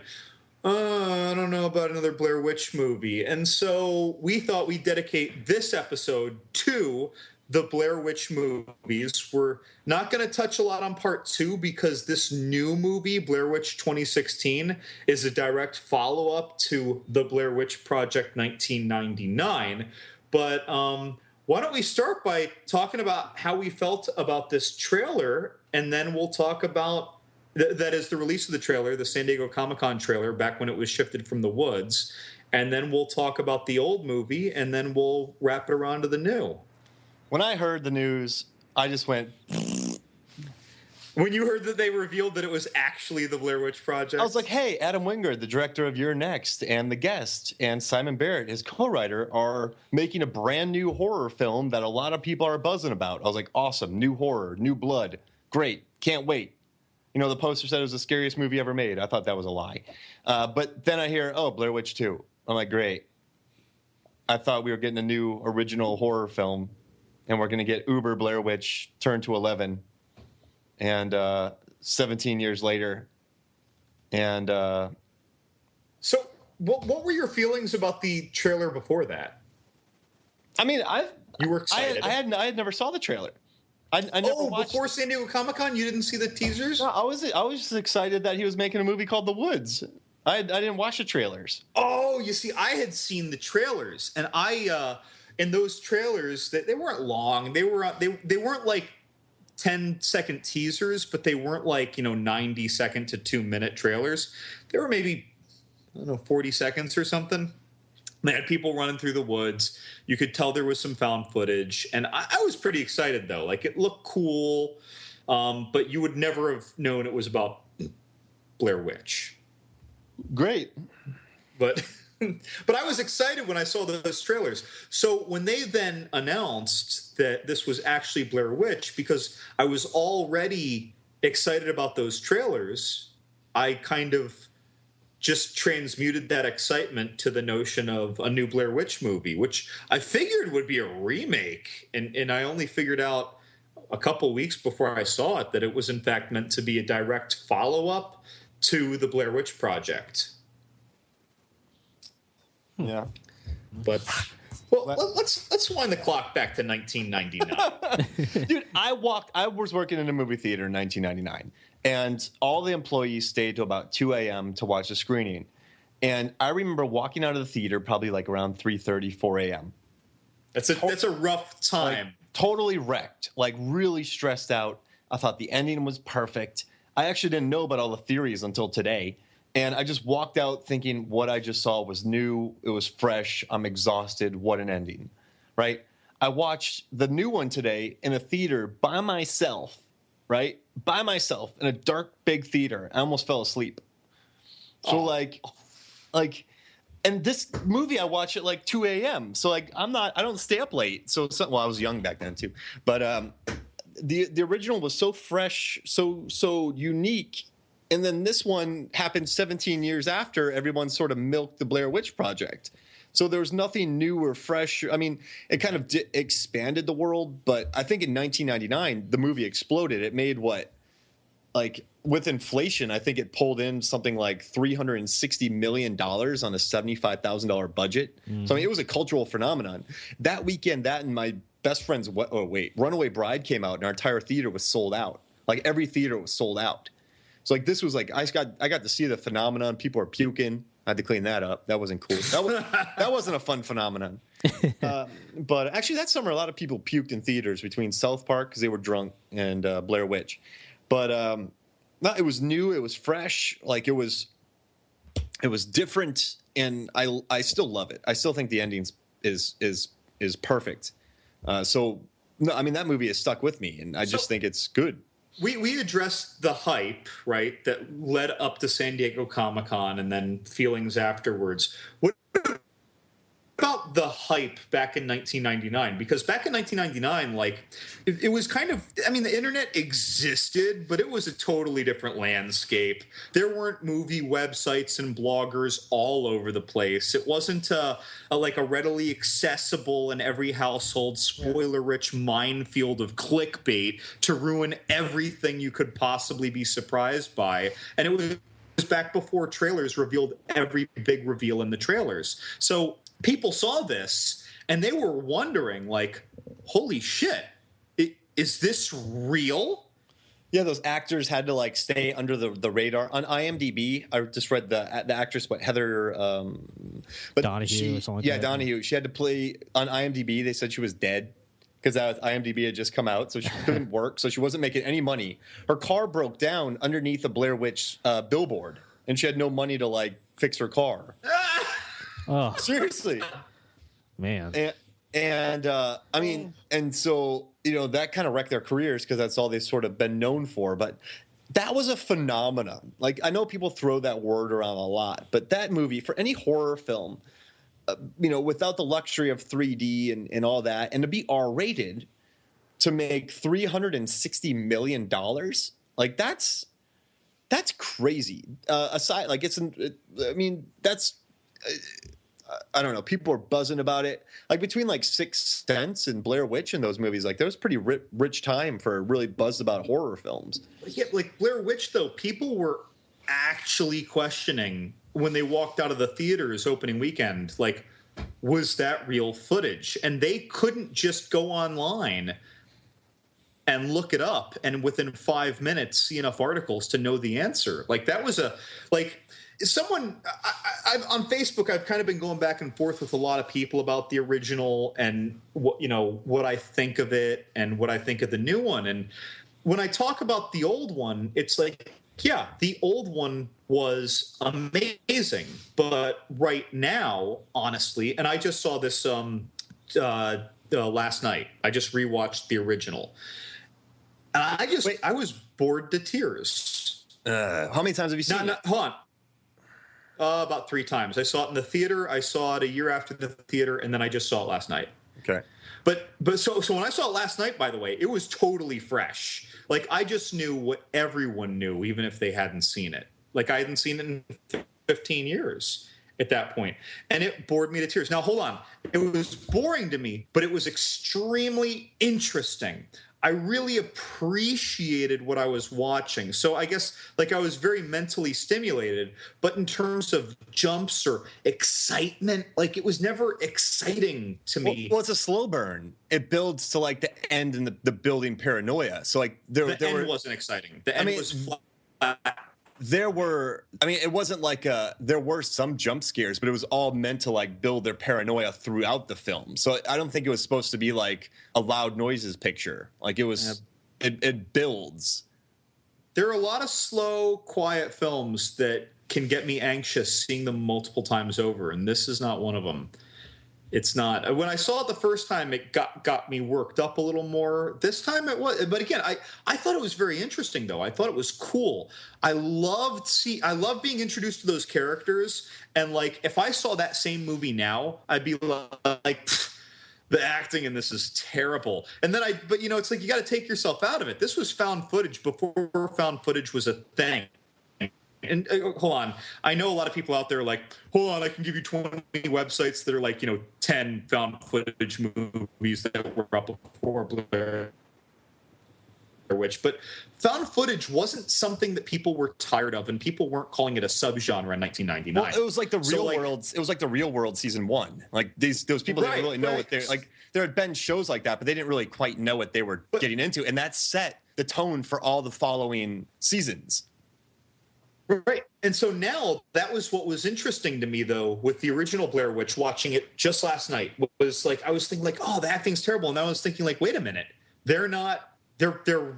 I don't know about another Blair Witch movie. And so we thought we'd dedicate this episode to the Blair Witch movies. We're not going to touch a lot on part 2 because this new movie, Blair Witch 2016, is a direct follow-up to the Blair Witch Project 1999. But why don't we start by talking about how we felt about this trailer, and then we'll talk about that is the release of the trailer, the San Diego Comic-Con trailer, back when it was shifted from The Woods, and then we'll talk about the old movie, and then we'll wrap it around to the new. When I heard the news, I just went. When you heard that they revealed that it was actually the Blair Witch Project, I was like, hey, Adam Wingard, the director of You're Next, and The Guest, and Simon Barrett, his co-writer, are making a brand new horror film that a lot of people are buzzing about. I was like, awesome, new horror, new blood, great, can't wait. The poster said it was the scariest movie ever made. I thought that was a lie. But then I hear, Blair Witch 2. I'm like, great. I thought we were getting a new original horror film. and we're going to get Uber Blair Witch turned to 11, and 17 years later, and so what were your feelings about the trailer before that? I mean, you were excited. I had never saw the trailer. I never watched. Before San Diego Comic-Con, you didn't see the teasers? No, I was just excited that he was making a movie called The Woods. I didn't watch the trailers. Oh, you see, I had seen the trailers, and in those trailers, that they weren't long. They weren't like 10-second teasers, but they weren't like 90-second to 2-minute trailers. They were maybe 40 seconds or something. They had people running through the woods. You could tell there was some found footage, and I was pretty excited though. Like, it looked cool, but you would never have known it was about Blair Witch. Great, but I was excited when I saw those trailers. So when they then announced that this was actually Blair Witch, because I was already excited about those trailers, I kind of just transmuted that excitement to the notion of a new Blair Witch movie, which I figured would be a remake. And I only figured out a couple weeks before I saw it that it was in fact meant to be a direct follow-up to the Blair Witch Project. Yeah. But let's wind the clock back to 1999. Dude, I was working in a movie theater in 1999, and all the employees stayed till about 2 a.m. to watch the screening. And I remember walking out of the theater probably like around 3:30, 4 a.m. That's a rough time. Like, totally wrecked, like really stressed out. I thought the ending was perfect. I actually didn't know about all the theories until today. And I just walked out thinking what I just saw was new. It was fresh. I'm exhausted. What an ending, right? I watched the new one today in a theater by myself, right? By myself in a dark, big theater. I almost fell asleep. So like, and this movie I watched at like 2 a.m. So like, I don't stay up late. So well, I was young back then too. But the original was so fresh, so unique. And then this one happened 17 years after everyone sort of milked the Blair Witch Project. So there was nothing new or fresh. I mean, it kind of expanded the world, but I think in 1999, the movie exploded. It made what? Like, with inflation, I think it pulled in something like $360 million on a $75,000 budget. Mm. So, I mean, it was a cultural phenomenon. That weekend, that and my best friend's, Runaway Bride came out, and our entire theater was sold out. Like, every theater was sold out. So like this was like I got to see the phenomenon. People are puking. I had to clean that up. That wasn't cool. That wasn't a fun phenomenon. But actually, that summer a lot of people puked in theaters between South Park because they were drunk and Blair Witch. But no, it was new. It was fresh. Like it was different, and I still love it. I still think the ending is perfect. So no, I mean that movie has stuck with me, and I just think it's good. We addressed the hype, right, that led up to San Diego Comic-Con and then feelings afterwards. What about the hype back in 1999? Because back in 1999, like, it was kind of, I mean, the internet existed, but it was a totally different landscape. There weren't movie websites and bloggers all over the place. It wasn't like a readily accessible in every household, spoiler-rich minefield of clickbait to ruin everything you could possibly be surprised by. And it was back before trailers revealed every big reveal in the trailers. So people saw this and they were wondering, like, holy shit, is this real? Yeah, those actors had to like stay under the radar. On IMDb, I just read the actress, Heather Donahue or something like that. Donahue. She had to play on IMDb. They said she was dead because IMDb had just come out, so she couldn't work, so she wasn't making any money. Her car broke down underneath the Blair Witch billboard, and she had no money to like fix her car. Oh, seriously, man. And I mean, and so that kind of wrecked their careers because that's all they've sort of been known for. But that was a phenomenon. Like, I know people throw that word around a lot, but that movie, for any horror film, without the luxury of 3D and all that, and to be R-rated, to make $360 million, like that's crazy. Aside, like that's. I don't know, people were buzzing about it. Like between like Sixth Sense and Blair Witch and those movies, like there was pretty rich time for really buzzed about horror films. Yeah, like Blair Witch, though, people were actually questioning when they walked out of the theaters opening weekend, like, was that real footage? And they couldn't just go online and look it up and within 5 minutes see enough articles to know the answer. Like that was someone on Facebook, I've kind of been going back and forth with a lot of people about the original and what I think of it and what I think of the new one. And when I talk about the old one, it's like, yeah, the old one was amazing, but right now, honestly, and I just saw this last night. I just rewatched the original. And I was bored to tears. How many times have you seen it? Hold on. About 3 times. I saw it in the theater. I saw it a year after the theater, and then I just saw it last night. Okay. But so when I saw it last night, by the way, it was totally fresh. Like I just knew what everyone knew, even if they hadn't seen it. Like I hadn't seen it in 15 years at that point, and it bored me to tears. Now hold on, it was boring to me, but it was extremely interesting. I really appreciated what I was watching. So I guess like I was very mentally stimulated, but in terms of jumps or excitement, like it was never exciting to me. Well, it's a slow burn. It builds to like the end and the building paranoia. So like the end wasn't exciting. The end was flat. It wasn't like there were some jump scares, but it was all meant to like build their paranoia throughout the film. So I don't think it was supposed to be like a loud noises picture. Like it was, it builds. There are a lot of slow, quiet films that can get me anxious seeing them multiple times over, and this is not one of them. It's not. When I saw it the first time, it got me worked up a little more. This time it was, but again, I thought it was very interesting though. I thought it was cool. I loved being introduced to those characters, and like if I saw that same movie now, I'd be like, the acting in this is terrible. And then but it's like you got to take yourself out of it. This was found footage before found footage was a thing. And hold on, I know a lot of people out there are like, hold on, I can give you 20 websites that are like 10 found footage movies that were up before Blair Witch, but found footage wasn't something that people were tired of, and people weren't calling it a subgenre in 1999. Well, it was like the Real World. It was like the Real World season 1. Like those people didn't really know what they're like. There had been shows like that, but they didn't really quite know what they were getting into, and that set the tone for all the following seasons. Right. And so now that was what was interesting to me, though, with the original Blair Witch, watching it just last night, was like I was thinking like, oh, the acting's terrible. And I was thinking like, wait a minute, they're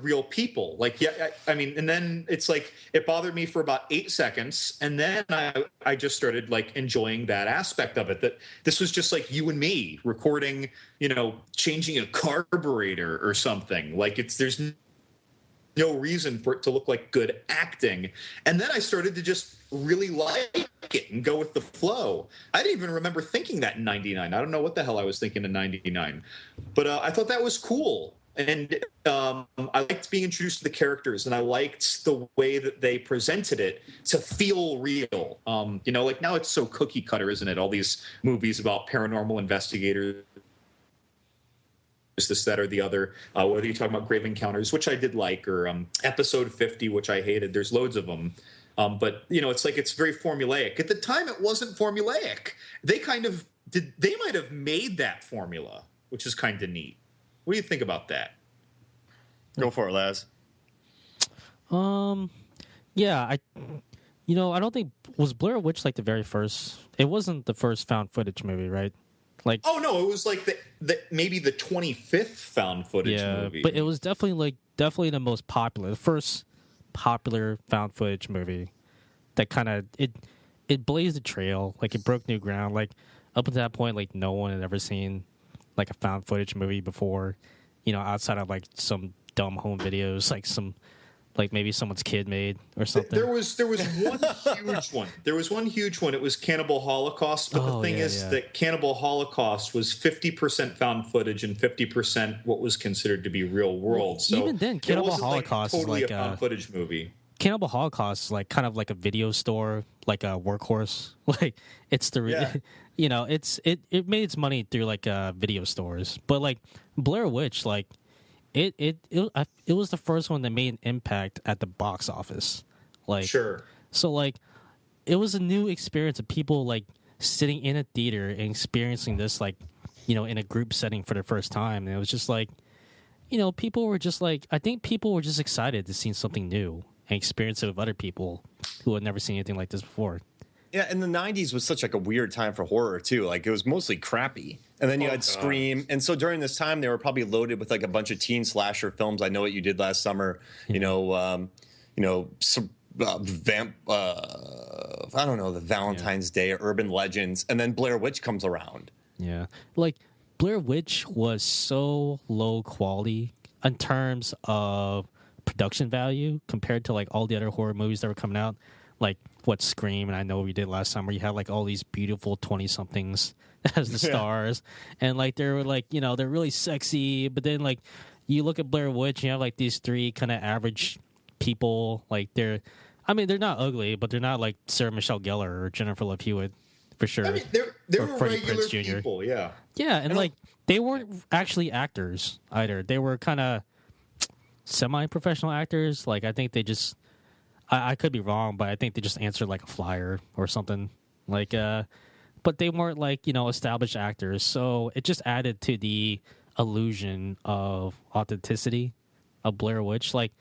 real people. Like, yeah, I mean, and then it's like it bothered me for about 8 seconds. And then I just started like enjoying that aspect of it, that this was just like you and me recording, changing a carburetor or something. Like there's no reason for it to look like good acting. And then I started to just really like it and go with the flow. I didn't even remember thinking that in 99. I don't know what the hell I was thinking in 99. But I thought that was cool. And I liked being introduced to the characters, and I liked the way that they presented it to feel real. Like now it's so cookie cutter, isn't it? All these movies about paranormal investigators, this, that, or the other, whether you're talking about Grave Encounters, which I did like, or Episode 50, which I hated. There's loads of them. But, it's like it's very formulaic. At the time, it wasn't formulaic. They might have made that formula, which is kind of neat. What do you think about that? Go for it, Laz. Yeah, I don't think, was Blair Witch like the very first? It wasn't the first found footage movie, right? Like, oh no, it was like maybe the 25th found footage movie. But it was definitely the most popular, the first popular found footage movie that kind of it blazed a trail, like it broke new ground. Like up until that point, like no one had ever seen like a found footage movie before, outside of like some dumb home videos, like maybe someone's kid made or something. There was one huge one. There was one huge one. It was Cannibal Holocaust. But the thing is that Cannibal Holocaust was 50% found footage and 50% what was considered to be real world. So even then, Cannibal Holocaust totally is like a found footage movie. Cannibal Holocaust is like kind of like a video store, like a workhorse. Like it's the Yeah. you know, it made its money through like video stores. But like Blair Witch, like it was the first one that made an impact at the box office. Like Sure. so like it was a new experience of people like sitting in a theater and experiencing this like, you know, in a group setting for the first time. And it was just like, you know, people were just like, I think people were just excited to see something new and experience it with other people who had never seen anything like this before. Yeah, and the 90s was such like a weird time for horror too. Like it was mostly crappy. And then you had Scream. And so during this time they were probably loaded with like a bunch of teen slasher films. I Know What You Did Last Summer, you know, some I don't know, the Valentine's Day, Urban Legends, and then Blair Witch comes around. Yeah. Like Blair Witch was so low quality in terms of production value compared to like all the other horror movies that were coming out. Like what Scream and I Know What We Did Last Summer, you had like all these beautiful 20-somethings as the stars. And like they were like, you know, they're really sexy, but then like you look at Blair Witch, you have like these three kind of average people. Like they're not ugly, but they're not like Sarah Michelle Gellar or Jennifer Love Hewitt for sure. I mean, they Or were Freddie regular Prinze Jr. people, yeah. Yeah, and like they weren't actually actors either. They were kind of semi-professional actors. Like I think they just, I could be wrong, but I think they just answered like a flyer or something. Like, but they weren't like, you know, established actors. So it just added to the illusion of authenticity of Blair Witch. Like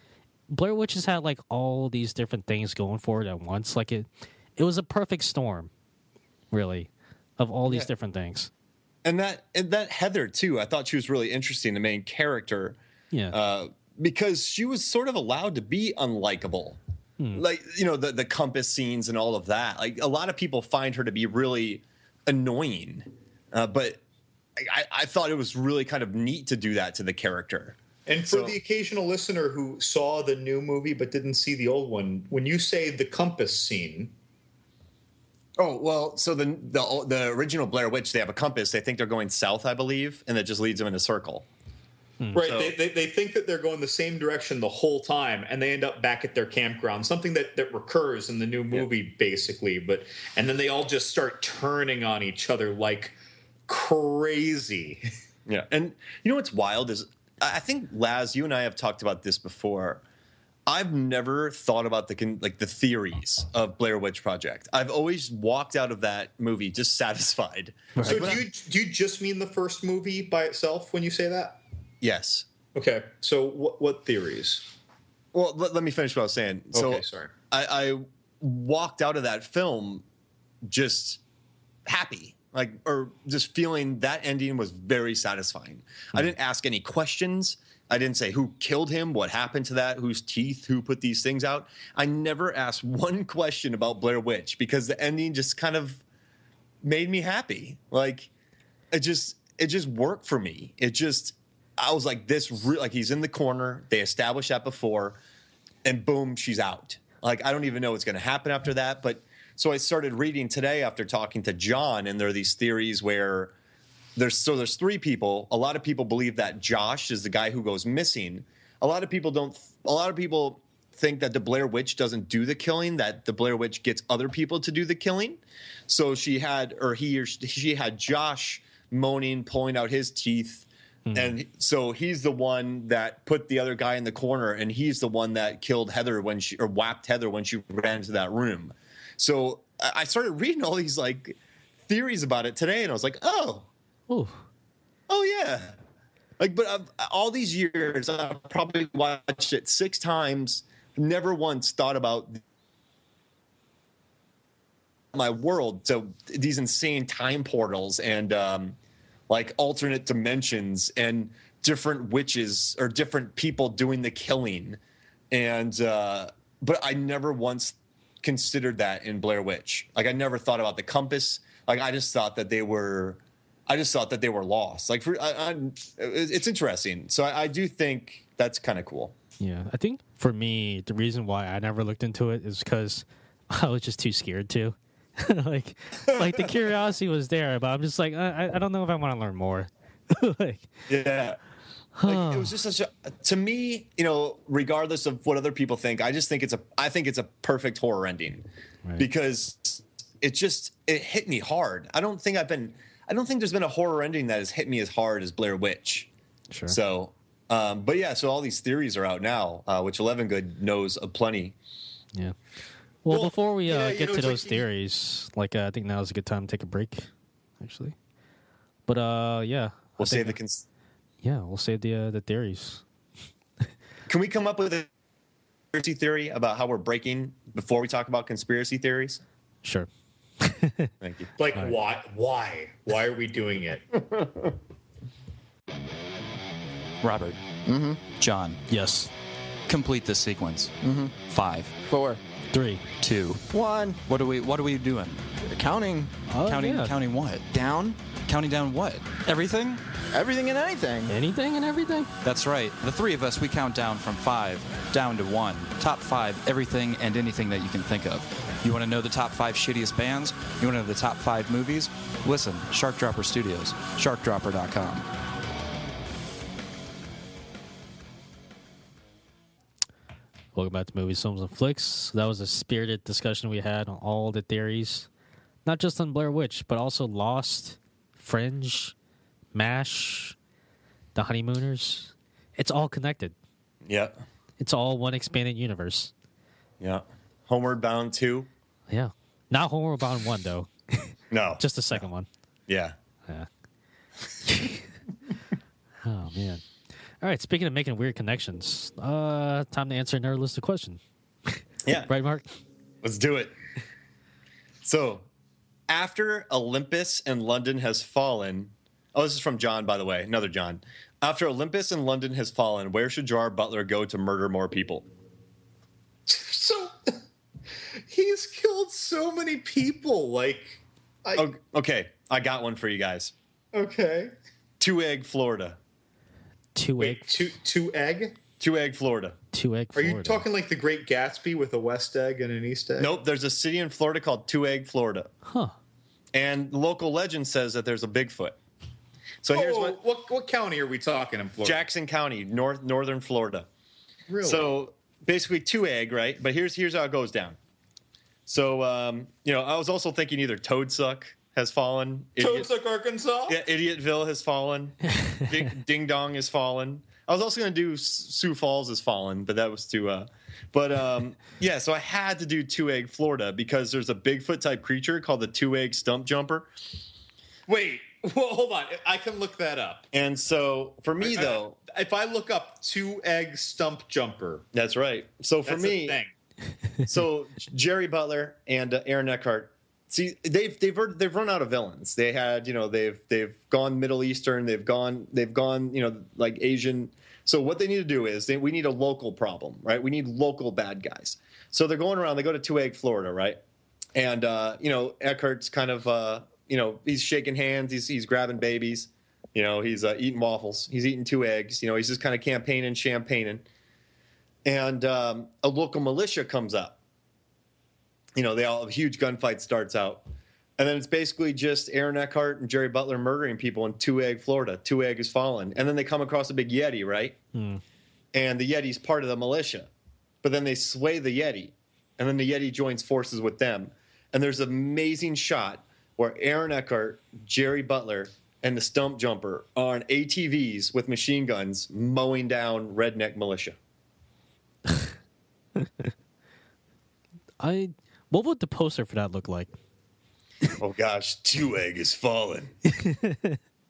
Blair Witch has had like all these different things going for it at once. Like it was a perfect storm, really, of all these different things. And that Heather too, I thought she was really interesting, the main character. Yeah. Because she was sort of allowed to be unlikable. Like, you know, the compass scenes and all of that. Like a lot of people find her to be really annoying. But I thought it was really kind of neat to do that to the character. And for the occasional listener who saw the new movie but didn't see the old one, when you say the compass scene. Oh, well, so the original Blair Witch, they have a compass. They think they're going south, I believe, and that just leads them in a circle. Right. So, they think that they're going the same direction the whole time, and they end up back at their campground, something that recurs in the new movie, basically. And then they all just start turning on each other like crazy. yeah. And you know what's wild is, I think, Laz, you and I have talked about this before. I've never thought about the theories of Blair Witch Project. I've always walked out of that movie just satisfied. Right. So do you just mean the first movie by itself when you say that? Yes. Okay. So what theories? Well, let me finish what I was saying. So okay, sorry. I walked out of that film just happy, or just feeling that ending was very satisfying. I didn't ask any questions. I didn't say who killed him, what happened to that, whose teeth, who put these things out. I never asked one question about Blair Witch because the ending just kind of made me happy. Like it just worked for me. I was like, like he's in the corner. They established that before, and boom, she's out. Like I don't even know what's going to happen after that. But so I started reading today after talking to John, and there are these theories where there's three people. A lot of people believe that Josh is the guy who goes missing. A lot of people don't. A lot of people think that the Blair Witch doesn't do the killing. That the Blair Witch gets other people to do the killing. So she had Josh moaning, pulling out his teeth. And so he's the one that put the other guy in the corner, and he's the one that killed Heather whapped Heather when she ran into that room. So I started reading all these like theories about it today, and I was like, oh yeah. Like, but all these years, I've probably watched it 6 times. Never once thought about my world. So these insane time portals and like alternate dimensions and different witches or different people doing the killing. And but I never once considered that in Blair Witch. Like I never thought about the compass. Like I just thought that they were lost. Like it's interesting. So I do think that's kind of cool. Yeah, I think for me, the reason why I never looked into it is because I was just too scared to. like the curiosity was there, but I'm just like I don't know if I want to learn more. like, yeah. Like, it was just such a, to me, you know, regardless of what other people think, I think it's a perfect horror ending, because it hit me hard. I don't think there's been a horror ending that has hit me as hard as Blair Witch. Sure. So, but yeah, so all these theories are out now, which 11 Good knows of plenty. Yeah. Well, before we get to those like, theories, like I think now is a good time to take a break, actually. But yeah, We'll save we'll save the theories. Can we come up with a conspiracy theory about how we're breaking before we talk about conspiracy theories? Sure. Thank you. Like, why are we doing it? Robert. Mm-hmm. John. Yes. Complete this sequence. Mm-hmm. 5, 4, 3, 2, 1. What are we doing? Counting Counting what? down Counting down what? Everything? everything and anything. Anything and everything. That's right. The three of us, we count down from 5 down to 1. Top 5, everything and anything that you can think of. You want to know the top 5 shittiest bands? You want to know the top 5 movies? Listen, Shark Dropper Studios, sharkdropper.com. Welcome back to Movies, Films, and Flicks. That was a spirited discussion we had on all the theories, not just on Blair Witch, but also Lost, Fringe, MASH, The Honeymooners. It's all connected. Yeah. It's all one expanded universe. Yeah. Homeward Bound 2? Yeah. Not Homeward Bound 1, though. No. Just the second one. Yeah. Yeah. Oh, man. All right, speaking of making weird connections, time to answer another list of questions. Yeah. Right, Mark? Let's do it. So, after Olympus and London has fallen... Oh, this is from John, by the way. Another John. After Olympus and London has fallen, where should Gerard Butler go to murder more people? So he's killed so many people. Like, Okay, I got one for you guys. okay, Two Egg, Florida. Two egg, two egg. Two Egg, Florida. two egg. Are you Florida. talking like the Great Gatsby with a West Egg and an East Egg? Nope, there's a city in Florida called Two Egg, Florida. Huh. And local legend says that there's a Bigfoot. So here's what county are we talking in Florida? Jackson County, northern Florida. Really? So basically Two Egg, right? But here's how it goes down. So I was also thinking either Toadsuck has fallen. Toadsuck, Arkansas. Yeah, Idiotville has fallen. Ding Dong has fallen. I was also going to do Sioux Falls has fallen, but that was too. Yeah, so I had to do Two Egg, Florida, because there's a Bigfoot type creature called the Two Egg Stump Jumper. Wait, well, hold on. I can look that up. And so for me, though, if I look up Two Egg Stump Jumper, that's right. So for that's me, a thing. So Jerry Butler and Aaron Eckhart. See, they've run out of villains. They had, they've gone Middle Eastern. They've gone, like Asian. So what they need to do is we need a local problem, right? We need local bad guys. So they're going around. They go to Two Egg, Florida, right? And Eckhart's kind of, he's shaking hands. He's grabbing babies. He's eating waffles. He's eating two eggs. He's just kind of campaigning, champagning. And a local militia comes up. A huge gunfight starts out. And then it's basically just Aaron Eckhart and Jerry Butler murdering people in Two Egg, Florida. Two Egg has fallen. And then they come across a big Yeti, right? And the Yeti's part of the militia. But then they sway the Yeti. And then the Yeti joins forces with them. And there's an amazing shot where Aaron Eckhart, Jerry Butler, and the Stump Jumper are on ATVs with machine guns mowing down redneck militia. What would the poster for that look like? Oh gosh, Two Egg is fallen.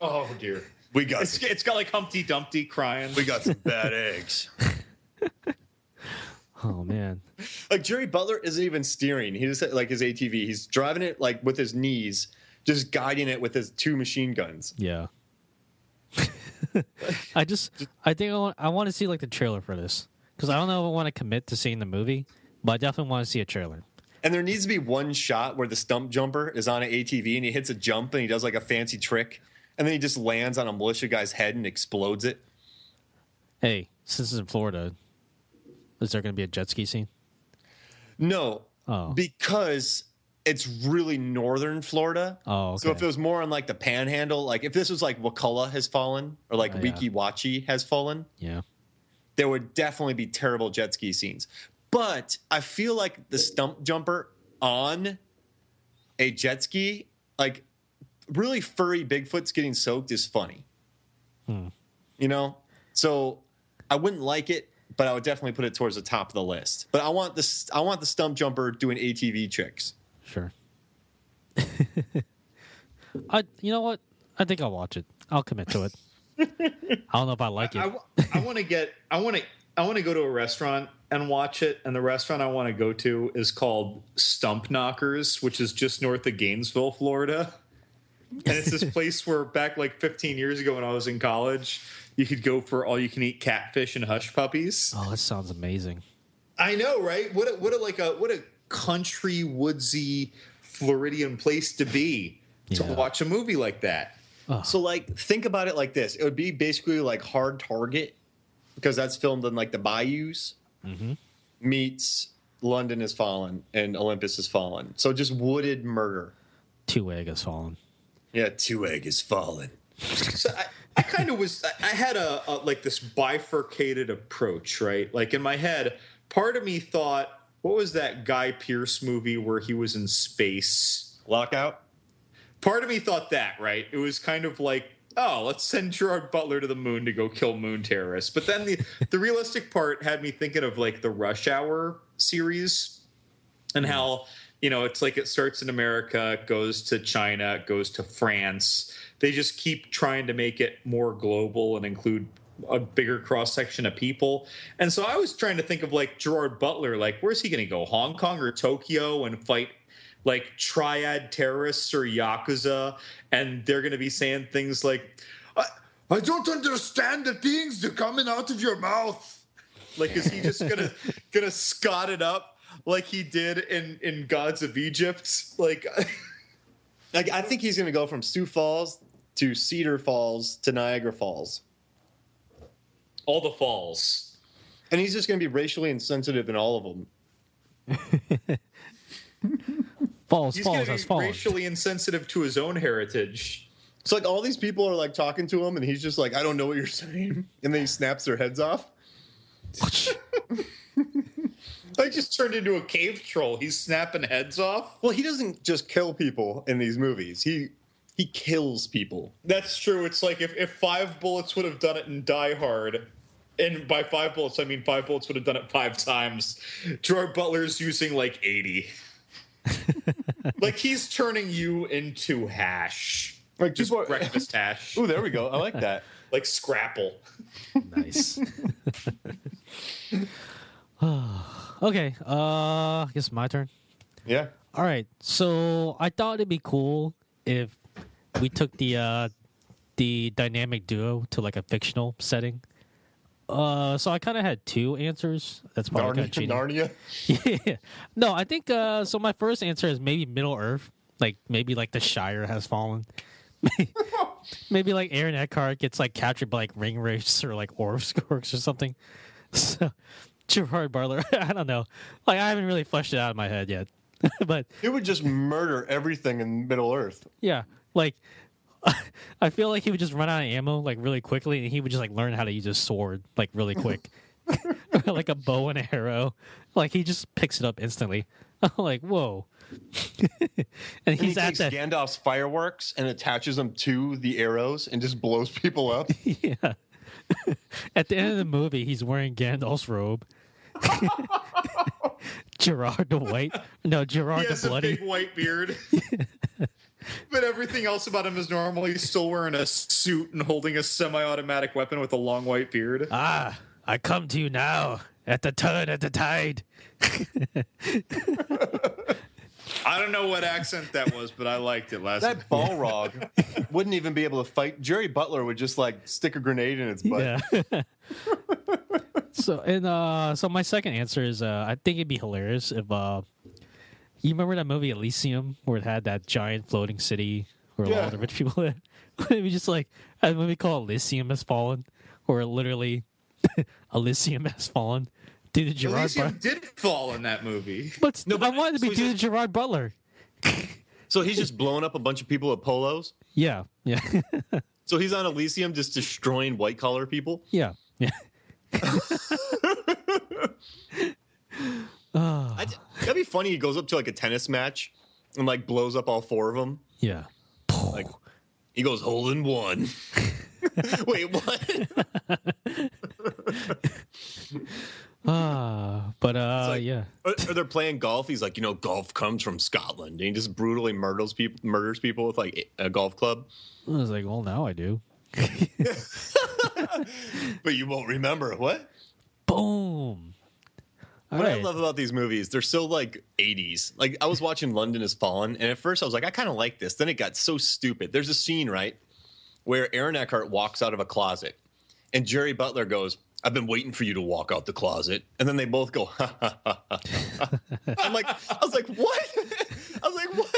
Oh dear. It's got like Humpty Dumpty crying. We got some bad eggs. Oh man. Like Jerry Butler isn't even steering. He just like his ATV. He's driving it like with his knees, just guiding it with his two machine guns. Yeah. I think I want to see like the trailer for this, because I don't know if I want to commit to seeing the movie, but I definitely want to see a trailer. And there needs to be one shot where the Stump Jumper is on an ATV and he hits a jump and he does like a fancy trick, and then he just lands on a militia guy's head and explodes it. Hey, since it's in Florida, is there going to be a jet ski scene? No, Oh. because it's really northern Florida. Oh, okay. So if it was more on like the Panhandle, like if this was like Wakulla has fallen or like yeah. Weeki Wachee has fallen, Yeah. there would definitely be terrible jet ski scenes. But I feel like the stump jumper on a jet ski, like really furry Bigfoots getting soaked is funny. You know? So I wouldn't like it, but I would definitely put it towards the top of the list. But I want the stump jumper doing ATV tricks. Sure. You know what? I think I'll watch it. I'll commit to it. I don't know if I like it. I want to go to a restaurant and watch it, and the restaurant I want to go to is called Stump Knockers, which is just north of Gainesville, Florida. And it's this place where back like 15 years ago when I was in college, you could go for all you can eat catfish and hush puppies. Oh, that sounds amazing. I know, right? What a country woodsy Floridian place to be to Yeah. watch a movie like that. So like think about it like this. It would be basically like Hard Target because that's filmed in like the bayous meets London Has Fallen and Olympus Has Fallen. So just wooded murder. Two Egg has fallen. Yeah, Two Egg Has Fallen. So I kind of was. I had a like this bifurcated approach, right? Like in my head, part of me thought, what was that Guy Pearce movie where he was in space? Lockout? Part of me thought that, right? It was kind of like, oh, let's send Gerard Butler to the moon to go kill moon terrorists. But then the realistic part had me thinking of like the Rush Hour series and how, you know, it's like it starts in America, goes to China, goes to France. They just keep trying to make it more global and include a bigger cross section of people. And so I was trying to think of like Gerard Butler, like where's he going to go? Hong Kong or Tokyo and fight like triad terrorists or Yakuza, and they're going to be saying things like, I don't understand the things that are coming out of your mouth. Like, is he just gonna scot it up like he did in Gods of Egypt? Like I think he's going to go from Sioux Falls to Cedar Falls to Niagara Falls. all the falls. And he's just going to be racially insensitive in all of them. He's Falls going to has be fallen. racially insensitive to his own heritage. It's like all these people are like talking to him and he's just like, I don't know what you're saying. And then he snaps their heads off. Like just turned into a cave troll. He's snapping heads off. Well, he doesn't just kill people in these movies. He kills people. That's true. It's like if 5 bullets would have done it in Die Hard, and by 5 bullets, I mean 5 bullets would have done it 5 times, Gerard Butler's using like 80. Like he's turning you into hash. Like Just people are- breakfast hash. Ooh, there we go. I like that. Like Scrapple. Nice. Okay, I guess my turn. Yeah. All right, so I thought it'd be cool if we took the dynamic duo to like a fictional setting. So I kind of had 2 answers. That's probably kind of cheating. Narnia. Yeah. No, I think so. My first answer is maybe Middle Earth, like maybe like the Shire has fallen. Maybe like Aaron Eckhart gets like captured by like ring wraiths or like orcs or something. So Gerard Butler, I don't know. Like I haven't really fleshed it out in my head yet, but He would just murder everything in Middle Earth. yeah, like I feel like he would just run out of ammo like really quickly, and he would just like learn how to use his sword like really quick, like a bow and arrow. Like he just picks it up instantly. I'm like, whoa. And And he he's at takes that. Gandalf's fireworks and attaches them to the arrows and just blows people up. Yeah. At the end of the movie, he's wearing Gandalf's robe. Gerard the White. No, Gerard He the has a Bloody. big white beard. But everything else about him is normal. He's still wearing a suit and holding a semi-automatic weapon with a long white beard. Ah, I come to you now at the turn of the tide. I don't know what accent that was, but I liked it last That Balrog wouldn't even be able to fight. Jerry Butler would just like stick a grenade in its butt. Yeah. So my second answer is I think it'd be hilarious if you remember that movie Elysium where it had that giant floating city where a lot of the rich people live. It'd be just like a movie called Elysium Has Fallen, or literally Elysium Has Fallen due to Gerard Elysium Butler. did fall in that movie. But No, I but- wanted to be so due to is Gerard Butler. So he's just blowing up a bunch of people with polos. Yeah. So he's on Elysium just destroying white collar people. Yeah. That'd be funny. He goes up to like a tennis match and like blows up all 4 of them. Yeah. Like he goes hole in one. Wait, what? But yeah. Or they're playing golf. He's like, golf comes from Scotland, and he just brutally murders people with like a golf club. I was like, well, now I do. But you won't remember what? Boom. What I love about these movies, they're so like 80s. Like I was watching London Has Fallen, and at first I was like, I kind of like this. Then it got so stupid. There's a scene, right, where Aaron Eckhart walks out of a closet, and Jerry Butler goes, I've been waiting for you to walk out the closet. And then they both go, ha, ha, ha, ha, ha. I was like, what? I was like, what?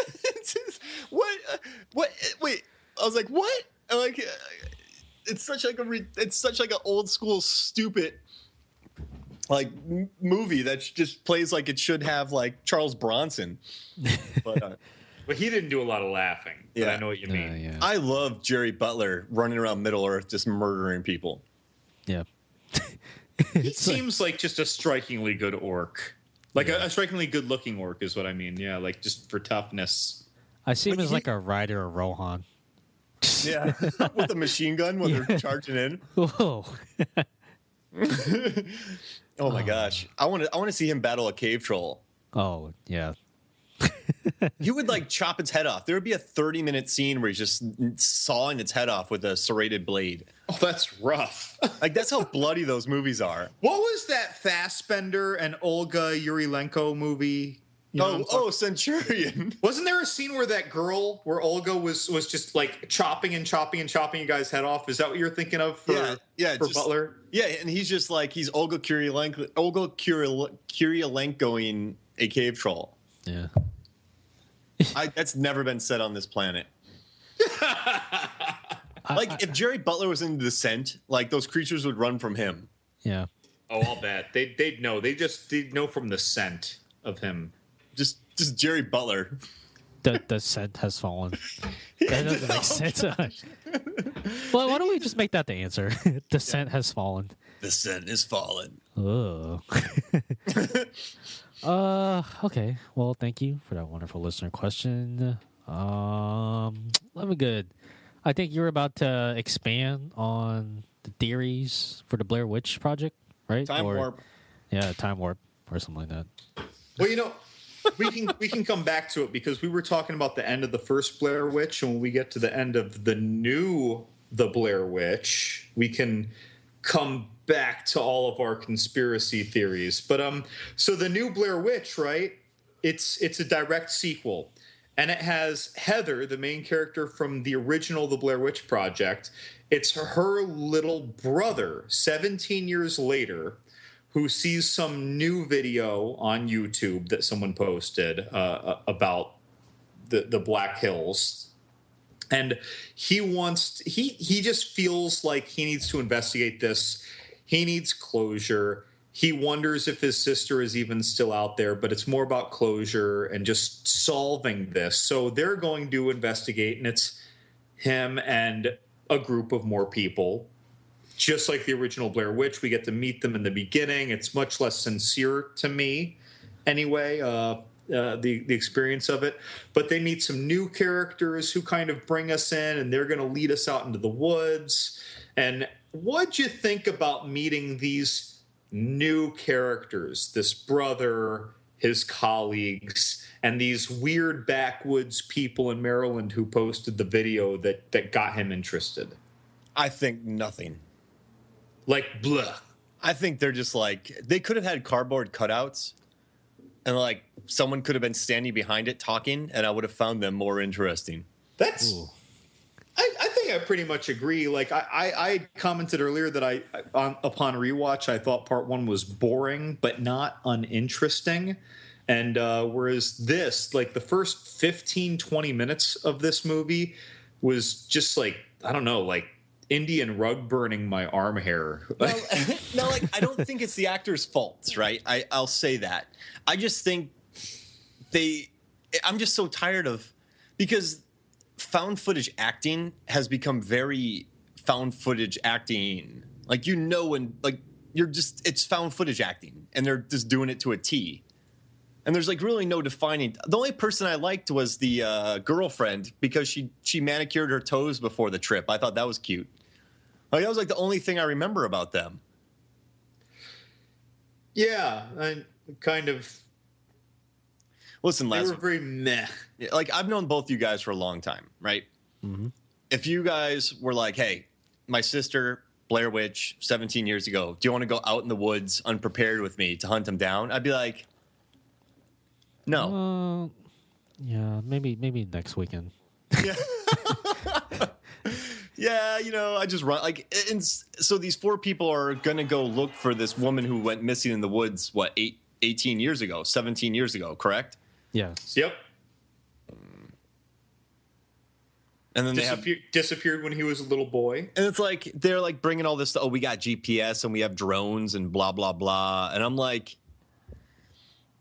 What? Wait. I was like, what? I'm like, it's such like an old school stupid like movie that just plays like it should have like Charles Bronson. But he didn't do a lot of laughing. But Yeah. I know what you mean. Yeah. I love Jerry Butler running around Middle Earth just murdering people. Yeah. He seems like just a strikingly good orc. Like a strikingly good looking orc is what I mean. Yeah, like just for toughness. I see him as like a rider of Rohan. Yeah, with a machine gun when they're charging in. Whoa. Oh my gosh, I want to see him battle a cave troll. Oh yeah. You would like chop its head off. There would be a 30-minute scene where he's just sawing its head off with a serrated blade. Oh, that's rough. Like that's how bloody those movies are. What was that Fassbender and Olga Yurilenko movie? Centurion. Wasn't there a scene where that girl, where Olga was just like chopping a guy's head off? Is that what you're thinking of for Butler? Yeah, and he's just like he's Olga Kuryalenkoing a cave troll. Yeah. That's never been said on this planet. Like if Jerry Butler was in Descent, like those creatures would run from him. Yeah. Oh, I'll bet they'd know. They'd know from the scent of him. Just Jerry Butler. The scent has fallen. That doesn't make sense. Well, why don't we just make that the answer? The scent has fallen. The scent is fallen. Oh. Okay. Well, thank you for that wonderful listener question. Let me good. I think you're about to expand on the theories for the Blair Witch Project, right? Time warp. Yeah, time warp or something like that. Well, we can come back to it because we were talking about the end of the first Blair Witch, and when we get to the end of the Blair Witch, we can come back to all of our conspiracy theories. But so the new Blair Witch, right? It's a direct sequel, and it has Heather, the main character from the original The Blair Witch Project. It's her little brother, 17 years later, who sees some new video on YouTube that someone posted about the Black Hills. And he just feels like he needs to investigate this. He needs closure. He wonders if his sister is even still out there, but it's more about closure and just solving this. So they're going to investigate, and it's him and a group of more people. Just like the original Blair Witch, we get to meet them in the beginning. It's much less sincere to me, anyway, the experience of it. But they meet some new characters who kind of bring us in, and they're going to lead us out into the woods. And what'd you think about meeting these new characters, this brother, his colleagues, and these weird backwoods people in Maryland who posted the video that got him interested? I think nothing. Like, blah. I think they're just like, they could have had cardboard cutouts and like someone could have been standing behind it talking, and I would have found them more interesting. That's, I think I pretty much agree. Like I commented earlier that upon rewatch, I thought part one was boring, but not uninteresting. And whereas this, like the first 15, 20 minutes of this movie was just like, I don't know, like Indian rug burning my arm hair. Well, no, like I don't think it's the actors' faults, right? I'll say that. I just think I'm just so tired of because found footage acting has become very found footage acting. Like, when, like, it's found footage acting, and they're just doing it to a T. And there's, like, really no defining. The only person I liked was the girlfriend, because she manicured her toes before the trip. I thought that was cute. Like, that was, like, the only thing I remember about them. Yeah, I kind of. Listen, They Les, were very meh. like, I've known both you guys for a long time, right? Mm-hmm. If you guys were like, hey, my sister, Blair Witch, 17 years ago, do you want to go out in the woods unprepared with me to hunt him down? I'd be like, no. Yeah, maybe next weekend. Yeah. Yeah, I just run. Like, and so these 4 people are going to go look for this woman who went missing in the woods, 18 years ago, 17 years ago, correct? Yeah. Yep. And then disappeared when he was a little boy. And it's like, they're like bringing all this stuff. Oh, we got GPS and we have drones and blah, blah, blah. And I'm like,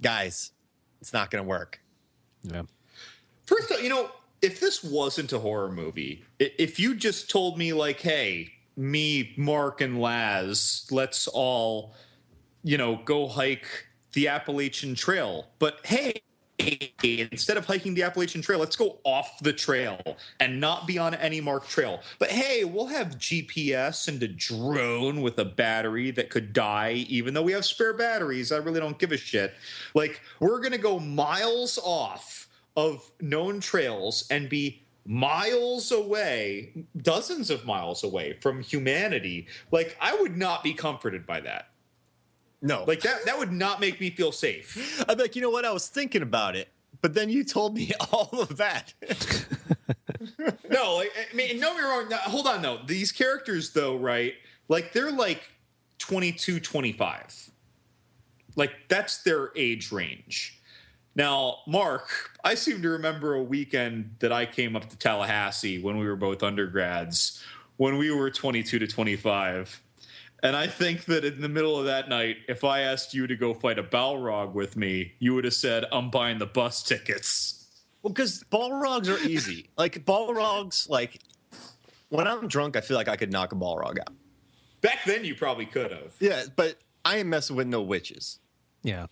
guys, it's not going to work. Yeah. First, if this wasn't a horror movie, if you just told me, like, hey, me, Mark, and Laz, let's all, go hike the Appalachian Trail. But hey, instead of hiking the Appalachian Trail, let's go off the trail and not be on any marked trail. But hey, we'll have GPS and a drone with a battery that could die, even though we have spare batteries. I really don't give a shit. Like, we're going to go miles off of known trails and be miles away, dozens of miles away from humanity. Like, I would not be comforted by that. No. Like, that would not make me feel safe. I'm like, you know what? I was thinking about it, but then you told me all of that. No, like, I mean, don't get me wrong. Now, hold on, though. These characters, though, right? Like, they're like 22, 25. Like, that's their age range. Now, Mark, I seem to remember a weekend that I came up to Tallahassee when we were both undergrads, when we were 22 to 25. And I think that in the middle of that night, if I asked you to go fight a Balrog with me, you would have said, I'm buying the bus tickets. Well, because Balrogs are easy. Like, Balrogs, like, when I'm drunk, I feel like I could knock a Balrog out. Back then, you probably could have. Yeah, but I ain't messing with no witches. Yeah.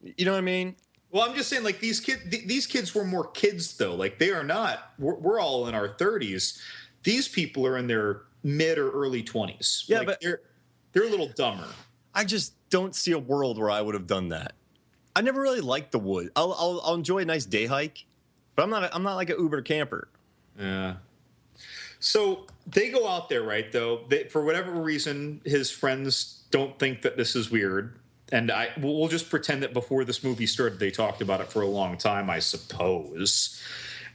You know what I mean? Well, I'm just saying, like, these kids were more kids, though. Like, they are not. We're all in our 30s. These people are in their mid or early 20s. Yeah, like, but they're a little dumber. I just don't see a world where I would have done that. I never really liked the wood. I'll enjoy a nice day hike, but I'm not like an Uber camper. Yeah. So they go out there, right? Though for whatever reason, his friends don't think that this is weird, and we'll just pretend that before this movie started, they talked about it for a long time, I suppose.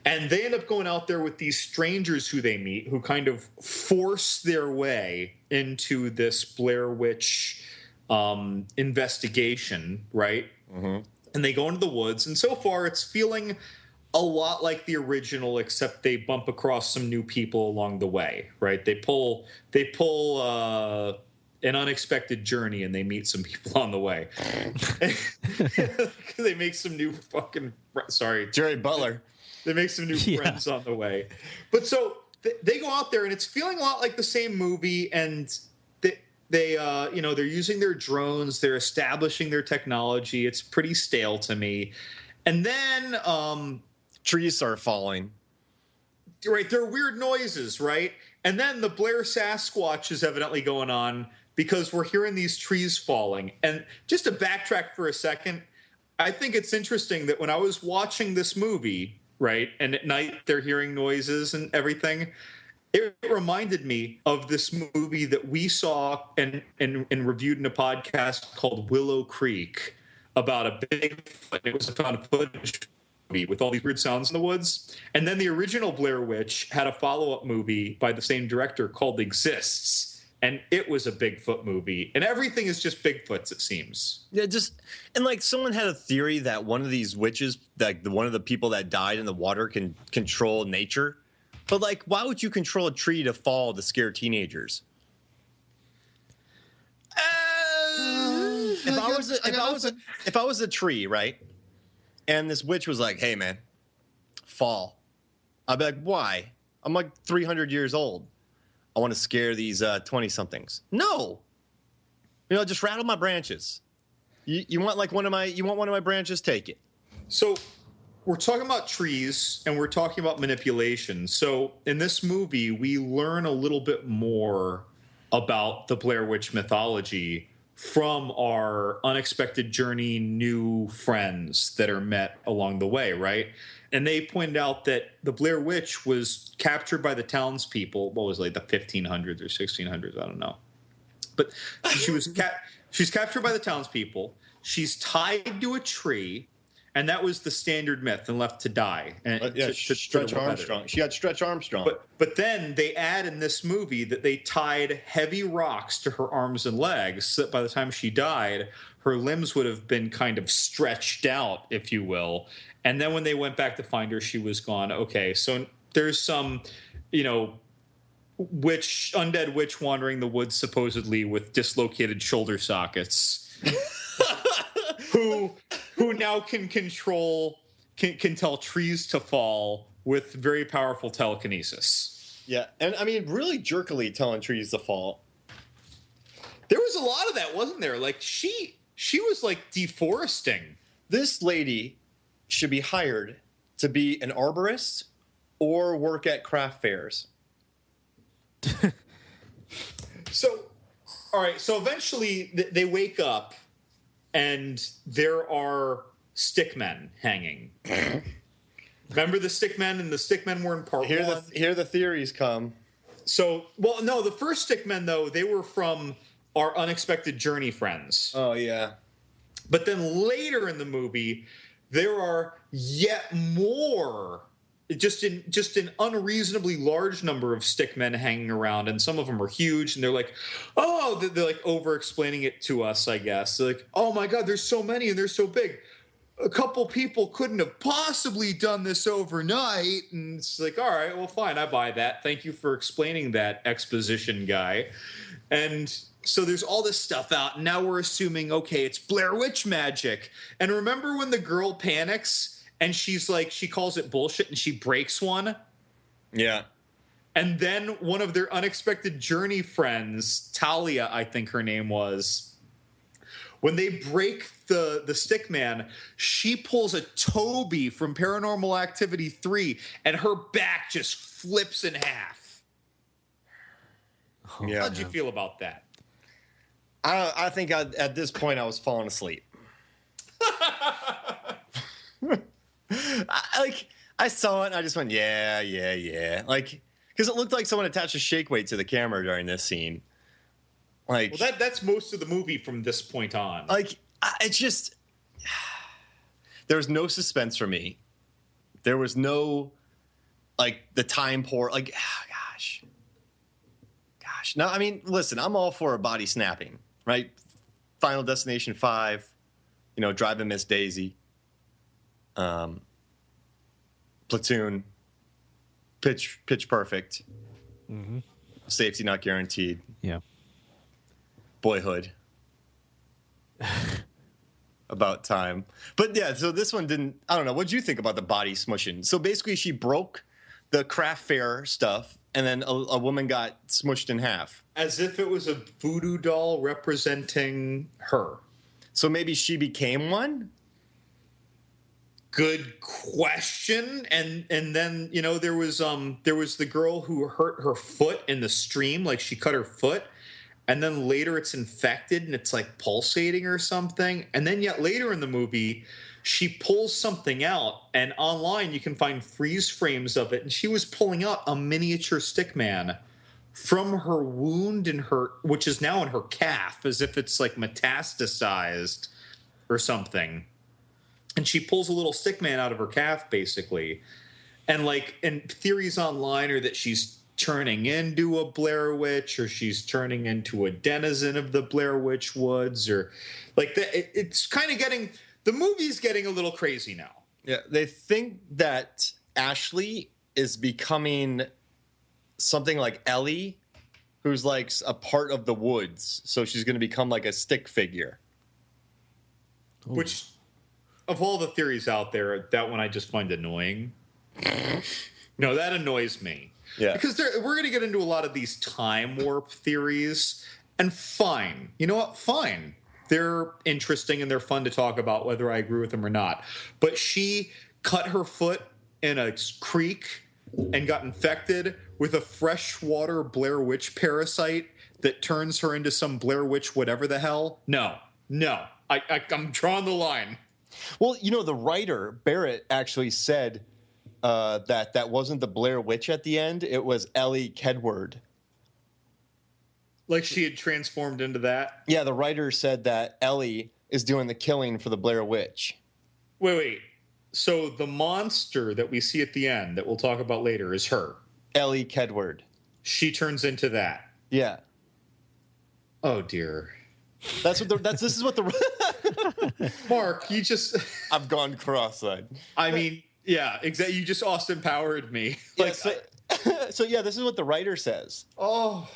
And they end up going out there with these strangers who they meet, who kind of force their way into this Blair Witch investigation, right? Mm-hmm. And they go into the woods, and so far it's feeling a lot like the original, except they bump across some new people along the way, right? They pull an unexpected journey, and they meet some people on the way. They make some new Jerry Butler. They make some new friends on the way. But so they go out there, and it's feeling a lot like the same movie, and they're using their drones, they're establishing their technology. It's pretty stale to me. And then trees start falling. Right, there are weird noises, right? And then the Blair Sasquatch is evidently going on because we're hearing these trees falling. And just to backtrack for a second, I think it's interesting that when I was watching this movie, right, and at night they're hearing noises and everything, it reminded me of this movie that we saw and reviewed in a podcast called Willow Creek about a Bigfoot. It was a found footage movie with all these weird sounds in the woods. And then the original Blair Witch had a follow-up movie by the same director called Exists. And it was a Bigfoot movie. And everything is just Bigfoots, it seems. Yeah, and like someone had a theory that one of these witches, like one of the people that died in the water, can control nature. But like, why would you control a tree to fall to scare teenagers? If I was a tree, right, and this witch was like, "Hey, man, fall. I'd be like, why? I'm like 300 years old. I want to scare these 20-somethings. No. Just rattle my branches. You want one of my branches? Take it. So we're talking about trees and we're talking about manipulation. So in this movie, we learn a little bit more about the Blair Witch mythology from our unexpected journey new friends that are met along the way, right? And they pointed out that the Blair Witch was captured by the townspeople. What was it, like the 1500s or 1600s? I don't know. But she's captured by the townspeople. She's tied to a tree, and that was the standard myth, and left to die. And Stretch Armstrong. She had Stretch Armstrong. But then they add in this movie that they tied heavy rocks to her arms and legs, so that by the time she died, her limbs would have been kind of stretched out, if you will. And then when they went back to find her, she was gone. Okay, so there's some, undead witch wandering the woods supposedly with dislocated shoulder sockets, who now can tell trees to fall with very powerful telekinesis. Yeah, and I mean, really jerkily telling trees to fall. There was a lot of that, wasn't there? Like she was like deforesting. This lady should be hired to be an arborist or work at craft fairs. So, all right. So eventually they wake up and there are stickmen hanging. Remember the stickmen, and the stickmen were in part one? Here the theories come. So, well, no, the first stickmen, though, they were from our unexpected journey friends. Oh, yeah. But then later in the movie, there are yet more, just an unreasonably large number of stickmen hanging around, and some of them are huge, and they're like, oh, they're like over-explaining it to us, I guess. They're like, oh my God, there's so many and they're so big. A couple people couldn't have possibly done this overnight. And it's like, all right, well, fine, I buy that. Thank you for explaining that, exposition guy. And so there's all this stuff out, and now we're assuming, okay, it's Blair Witch magic. And remember when the girl panics and she's like, she calls it bullshit and she breaks one? Yeah. And then one of their unexpected journey friends, Talia, I think her name was, when they break the stickman, she pulls a Toby from Paranormal Activity 3, and her back just flips in half. Yeah. How'd you feel about that? I think at this point I was falling asleep. I saw it and I just went, yeah. Like, because it looked like someone attached a shake weight to the camera during this scene. Like, well, that's most of the movie from this point on. Like, it's just, there was no suspense for me. There was no, like, the time pour. Like, gosh. Now, I mean, listen, I'm all for a body snapping, right? Final Destination 5, Driving Miss Daisy, Platoon, Pitch Perfect, Safety Not Guaranteed. Yeah. Boyhood. About Time. But yeah, so this one didn't, I don't know. What'd you think about the body smushing? So basically she broke the craft fair stuff, and then a woman got smushed in half. As if it was a voodoo doll representing her. So maybe she became one? Good question. And then, there was the girl who hurt her foot in the stream, like she cut her foot. And then later it's infected and it's like pulsating or something. And then yet later in the movie, she pulls something out, and online you can find freeze frames of it. And she was pulling out a miniature stickman from her wound which is now in her calf, as if it's like metastasized or something. And she pulls a little stickman out of her calf, basically. And theories online are that she's turning into a Blair Witch, or she's turning into a denizen of the Blair Witch woods, or like that. It's kind of the movie's getting a little crazy now. Yeah, they think that Ashley is becoming something like Ellie, who's like a part of the woods. So she's going to become like a stick figure. Ooh. Which, of all the theories out there, that one I just find annoying. No, that annoys me. Yeah. Because we're going to get into a lot of these time warp theories, and fine. You know what? Fine. They're interesting and they're fun to talk about, whether I agree with them or not. But she cut her foot in a creek and got infected with a freshwater Blair Witch parasite that turns her into some Blair Witch whatever the hell. No. I'm drawing the line. Well, the writer, Barrett, actually said that wasn't the Blair Witch at the end. It was Ellie Kedward. Like she had transformed into that? Yeah, the writer said that Ellie is doing the killing for the Blair Witch. Wait. So the monster that we see at the end that we'll talk about later is her. Ellie Kedward. She turns into that. Yeah. Oh dear. This is what the Mark, you just I've gone cross-eyed. I mean, yeah, exactly. You just Austin powered me. Like so yeah, this is what the writer says. Oh.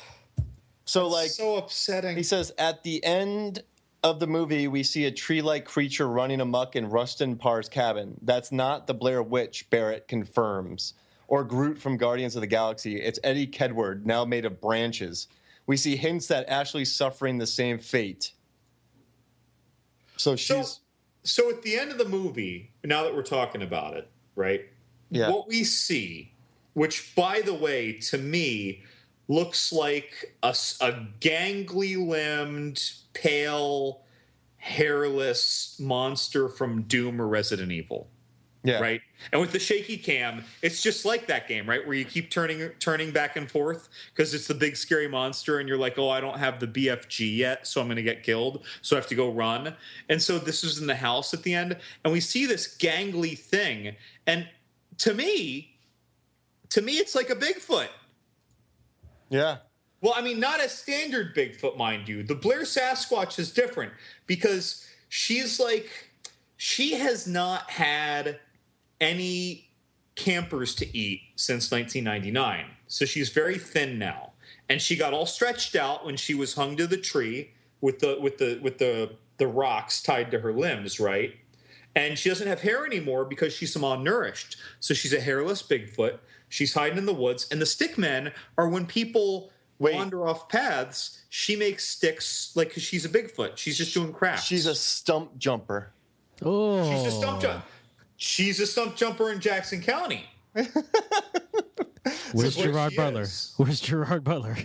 So like so upsetting. He says at the end of the movie we see a tree-like creature running amok in Rustin Parr's cabin. That's not the Blair Witch, Barrett confirms. Or Groot from Guardians of the Galaxy. It's Eddie Kedward, now made of branches. We see hints that Ashley's suffering the same fate. So at the end of the movie, now that we're talking about it, right? Yeah. What we see, which by the way, to me, looks like a gangly-limbed, pale, hairless monster from Doom or Resident Evil. Yeah. Right. And with the shaky cam, it's just like that game, right? Where you keep turning back and forth because it's the big scary monster, and you're like, oh, I don't have the BFG yet, so I'm going to get killed, so I have to go run. And so this is in the house at the end, and we see this gangly thing, and to me, it's like a Bigfoot. Yeah. Well, I mean, not a standard Bigfoot, mind you. The Blair Sasquatch is different because she has not had any campers to eat since 1999. So she's very thin now. And she got all stretched out when she was hung to the tree with the rocks tied to her limbs, right? And she doesn't have hair anymore because she's malnourished. So she's a hairless Bigfoot. She's hiding in the woods. And the stick men are when people wander off paths, she makes sticks, like, 'cause she's a Bigfoot. She's just doing crafts. She's a stump jumper. Oh. She's a stump jumper in Jackson County. Where's Gerard Butler? Where's Gerard Butler?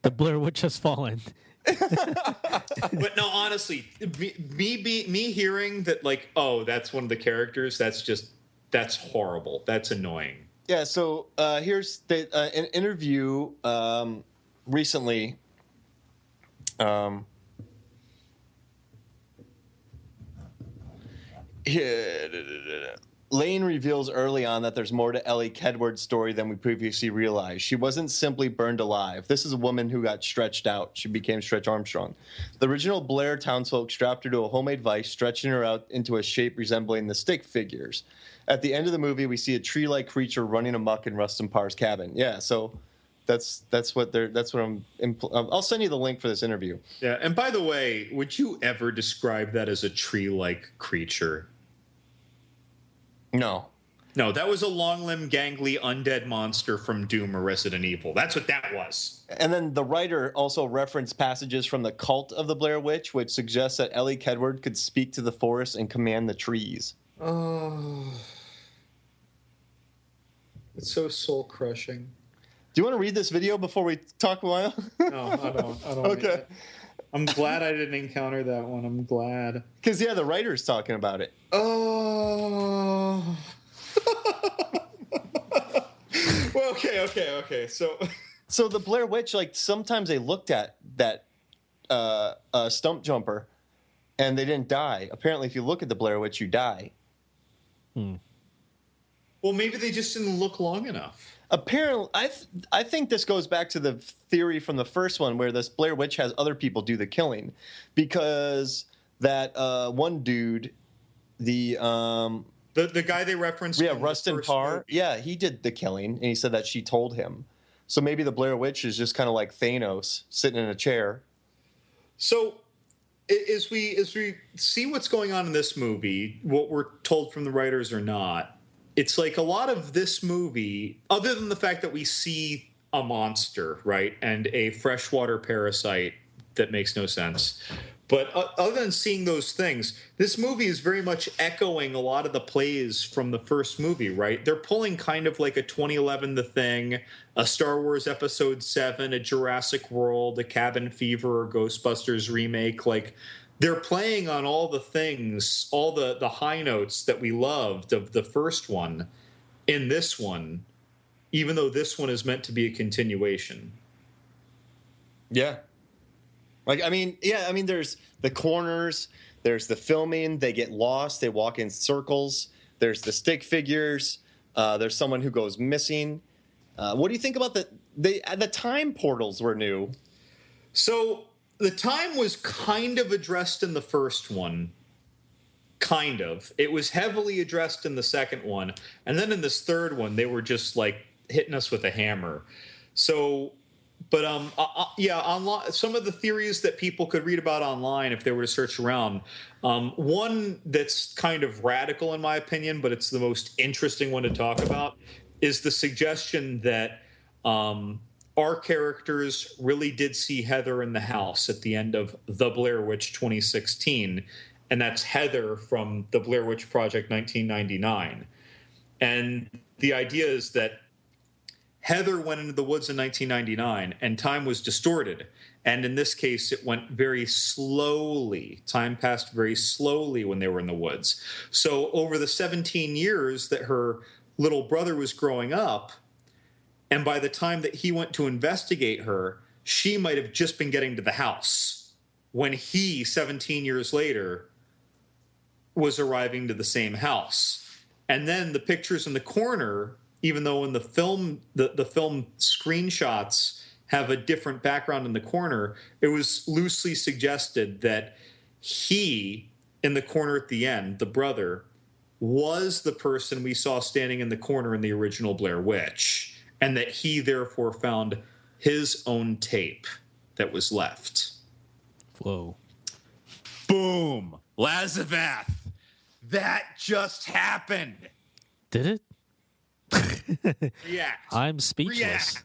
The Blair Witch has fallen. But no, honestly, me hearing that, like, oh, that's one of the characters, that's horrible. That's annoying. Yeah, so here's an interview recently. Lane reveals early on that there's more to Ellie Kedward's story than we previously realized. She wasn't simply burned alive. This is a woman who got stretched out. She became Stretch Armstrong. The original Blair townsfolk strapped her to a homemade vice, stretching her out into a shape resembling the stick figures. At the end of the movie, we see a tree-like creature running amok in Rustin Parr's cabin. Yeah, so that's what I'm. I'll send you the link for this interview. Yeah, and by the way, would you ever describe that as a tree-like creature? No, that was a long-limbed, gangly, undead monster from Doom or Resident Evil. That's what that was. And then the writer also referenced passages from the Cult of the Blair Witch, which suggests that Ellie Kedward could speak to the forest and command the trees. Oh, it's so soul-crushing. Do you want to read this video before we talk a while? No, I don't. Okay. I'm glad I didn't encounter that one. I'm glad. Because, yeah, the writer's talking about it. Oh. Well, okay. So the Blair Witch, like, sometimes they looked at that stump jumper and they didn't die. Apparently, if you look at the Blair Witch, you die. Well, maybe they just didn't look long enough. Apparently, I think this goes back to the theory from the first one where this Blair Witch has other people do the killing, because that one dude, the guy they referenced, Rustin Parr, he did the killing, and he said that she told him. So maybe the Blair Witch is just kind of like Thanos sitting in a chair. So as we see what's going on in this movie, what we're told from the writers or not, it's like a lot of this movie, other than the fact that we see a monster, right, and a freshwater parasite that makes no sense. But other than seeing those things, this movie is very much echoing a lot of the plays from the first movie, right? They're pulling kind of like a 2011 The Thing, a Star Wars Episode 7, a Jurassic World, a Cabin Fever, or Ghostbusters remake. Like, they're playing on all the things, all the high notes that we loved of the first one in this one, even though this one is meant to be a continuation. Yeah. Like, I mean, there's the corners, there's the filming, they get lost, they walk in circles, there's the stick figures, there's someone who goes missing. What do you think about the time portals were new? So the time was kind of addressed in the first one. Kind of. It was heavily addressed in the second one. And then in this third one, they were just like hitting us with a hammer. So... But online, some of the theories that people could read about online if they were to search around, one that's kind of radical in my opinion, but it's the most interesting one to talk about, is the suggestion that our characters really did see Heather in the house at the end of The Blair Witch 2016, and that's Heather from The Blair Witch Project 1999. And the idea is that Heather went into the woods in 1999, and time was distorted. And in this case, it went very slowly. Time passed very slowly when they were in the woods. So over the 17 years that her little brother was growing up, and by the time that he went to investigate her, she might have just been getting to the house when he, 17 years later, was arriving to the same house. And then the pictures in the corner, even though in the film, the film screenshots have a different background in the corner, it was loosely suggested that he, in the corner at the end, the brother, was the person we saw standing in the corner in the original Blair Witch, and that he therefore found his own tape that was left. Whoa. Boom! Lazavath! That just happened! Did it? React. I'm speechless. React.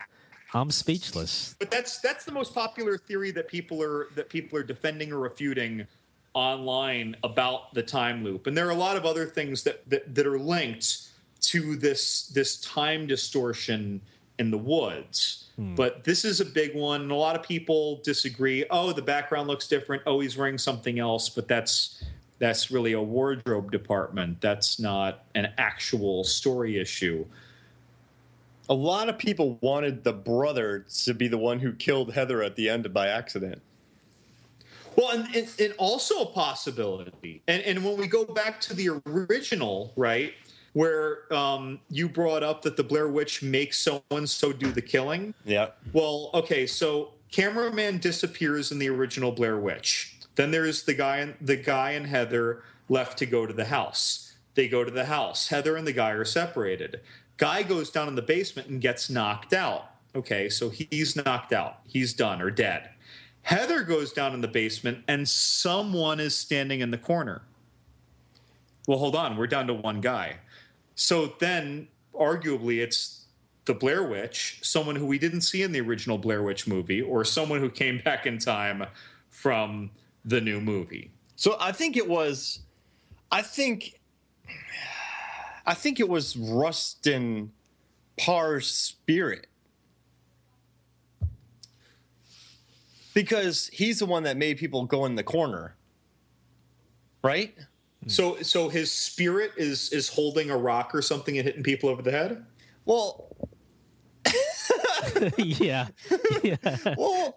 I'm speechless. But that's the most popular theory that people are defending or refuting online about the time loop. And there are a lot of other things that are linked to this time distortion in the woods. But this is a big one. And a lot of people disagree. Oh, the background looks different. Oh, he's wearing something else. But that's really a wardrobe department. That's not an actual story issue. A lot of people wanted the brother to be the one who killed Heather at the end by accident. Well, and also a possibility. And when we go back to the original, right, where you brought up that the Blair Witch makes so-and-so do the killing. Yeah. Well, okay, so cameraman disappears in the original Blair Witch. Then there's the guy and Heather left to go to the house. They go to the house. Heather and the guy are separated. Guy goes down in the basement and gets knocked out. Okay, so he's knocked out. He's done or dead. Heather goes down in the basement and someone is standing in the corner. Well, hold on. We're down to one guy. So then, arguably, it's the Blair Witch, someone who we didn't see in the original Blair Witch movie, or someone who came back in time from the new movie. So I think it was Rustin Parr's spirit. Because he's the one that made people go in the corner. Right? So his spirit is holding a rock or something and hitting people over the head? Well, yeah. well,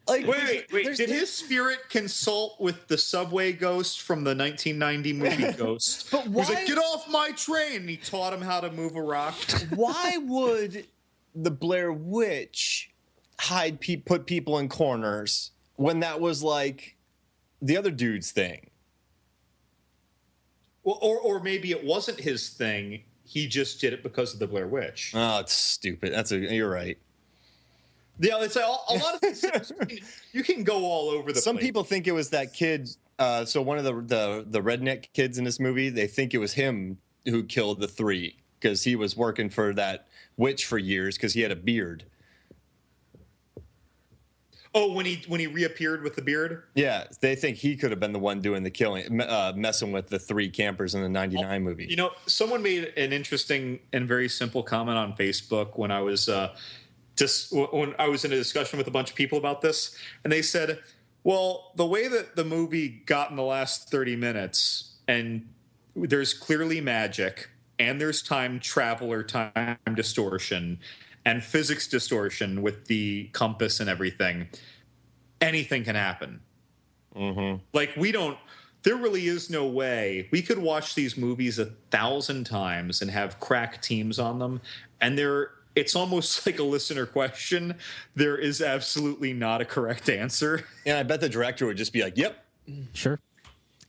like, wait. Did his spirit consult with the subway ghost from the 1990 movie Ghost? But why? He's like, get off my train! And he taught him how to move a rock. Why would the Blair Witch put people in corners when that was like the other dude's thing? Well, or maybe it wasn't his thing. He just did it because of the Blair Witch. Oh, it's stupid. You're right. Yeah, it's a lot of things. You can go all over the Some place. people think it was that kid. So one of the redneck kids in this movie, they think it was him who killed the three. because he was working for that witch for years because he had a beard. Oh, when he reappeared with the beard? Yeah, they think he could have been the one doing the killing, messing with the 3 campers in the 99 movie. You know, someone made an interesting and very simple comment on Facebook when I was when I was in a discussion with a bunch of people about this, and they said, well, the way that the movie got in the last 30 minutes, and there's clearly magic, and there's time travel or time distortion, and physics distortion with the compass and everything, anything can happen. Mm-hmm. Like, there really is no way. We could watch these movies 1,000 times and have crack teams on them, and it's almost like a listener question. There is absolutely not a correct answer. And I bet the director would just be like, yep. Sure.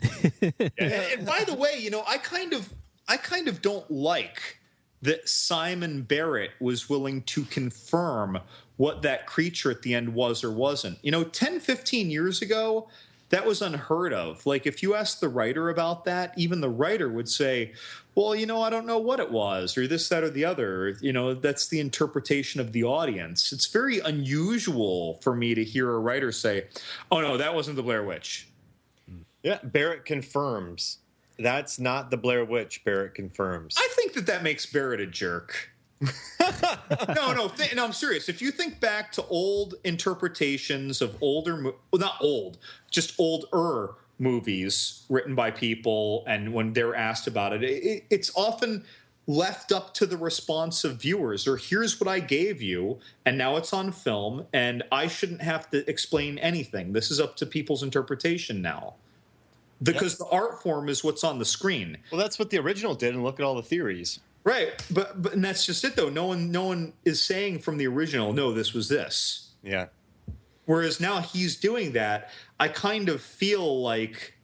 And by the way, you know, I kind of don't like that Simon Barrett was willing to confirm what that creature at the end was or wasn't. You know, 10, 15 years ago, that was unheard of. Like, if you asked the writer about that, even the writer would say, well, you know, I don't know what it was, or this, that, or the other. You know, that's the interpretation of the audience. It's very unusual for me to hear a writer say, oh, no, that wasn't the Blair Witch. Yeah, Barrett confirms. That's not the Blair Witch, Barrett confirms. I think that makes Barrett a jerk. No, I'm serious. If you think back to old interpretations of just older movies written by people, and when they're asked about it, it's often left up to the response of viewers, or here's what I gave you, and now it's on film, and I shouldn't have to explain anything. This is up to people's interpretation now. Because the art form is what's on the screen. Well, that's what the original did, and look at all the theories. Right, but and that's just it, though. No one is saying from the original, no, this was this. Yeah. Whereas now he's doing that. I kind of feel like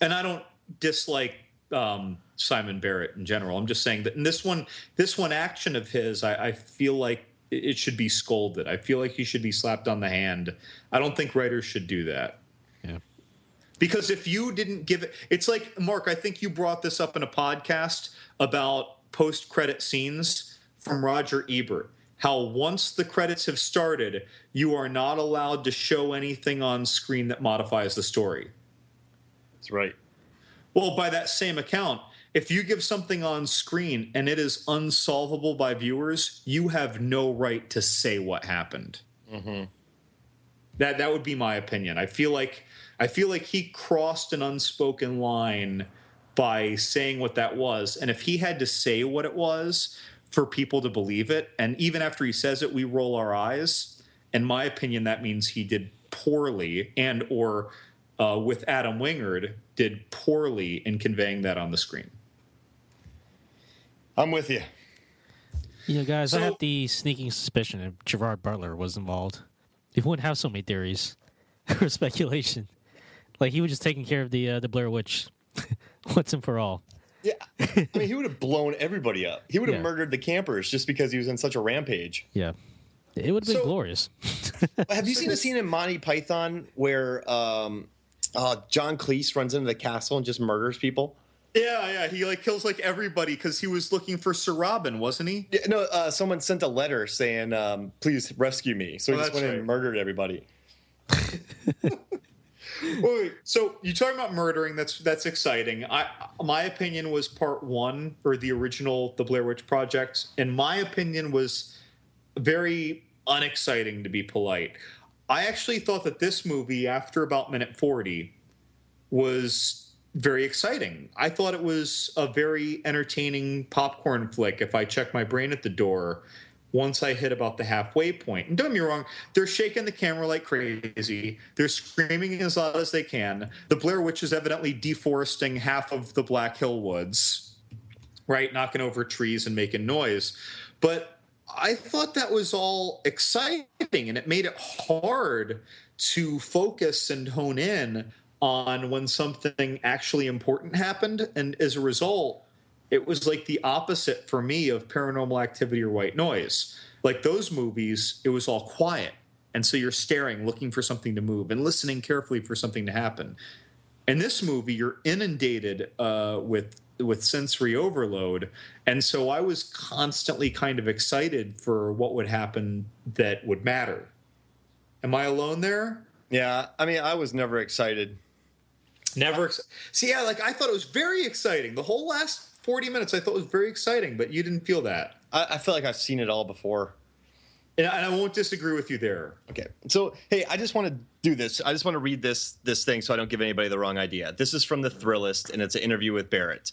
and I don't dislike Simon Barrett in general. I'm just saying that in this one action of his, I feel like it should be scolded. I feel like he should be slapped on the hand. I don't think writers should do that. Yeah. Because if you didn't give it, it's like, Mark, I think you brought this up in a podcast about post-credit scenes from Roger Ebert. How once the credits have started, you are not allowed to show anything on screen that modifies the story. That's right. Well, by that same account, if you give something on screen and it is unsolvable by viewers, you have no right to say what happened. Mm-hmm. That would be my opinion. I feel like he crossed an unspoken line by saying what that was. And if he had to say what it was for people to believe it, and even after he says it, we roll our eyes, in my opinion, that means he did poorly, and or with Adam Wingard, did poorly in conveying that on the screen. I'm with you. You know, guys, I have the sneaking suspicion that Gerard Butler was involved. He wouldn't have so many theories or speculation. Like, he was just taking care of the Blair Witch once and for all. Yeah, I mean, he would have blown everybody up. He would have Yeah. murdered the campers just because he was in such a rampage. Yeah. It would have been glorious. Have you seen the scene in Monty Python where John Cleese runs into the castle and just murders people? Yeah, he kills everybody because he was looking for Sir Robin, wasn't he? Yeah, no, someone sent a letter saying, please rescue me. So he just went in and murdered everybody. Wait, so you're talking about murdering. That's exciting. My opinion was part 1, or the original, the Blair Witch Project. In my opinion, was very unexciting, to be polite. I actually thought that this movie, after about minute 40, was very exciting. I thought it was a very entertaining popcorn flick. If I check my brain at the door, once I hit about the halfway point. And don't get me wrong, they're shaking the camera like crazy. They're screaming as loud as they can. The Blair Witch is evidently deforesting half of the Black Hill Woods, right? Knocking over trees and making noise. But I thought that was all exciting, and it made it hard to focus and hone in on when something actually important happened. And as a result, it was like the opposite for me of Paranormal Activity or White Noise. Like those movies, it was all quiet. And so you're staring, looking for something to move and listening carefully for something to happen. In this movie, you're inundated with with sensory overload, and so I was constantly kind of excited for what would happen that would matter. Am I alone there? Yeah, I mean, I was never excited. Never. See, yeah, like I thought it was very exciting. The whole last 40 minutes I thought was very exciting, but you didn't feel that. I feel like I've seen it all before. And I won't disagree with you there. Okay. So, hey, I just want to do this. I just want to read this thing so I don't give anybody the wrong idea. This is from The Thrillist, and it's an interview with Barrett.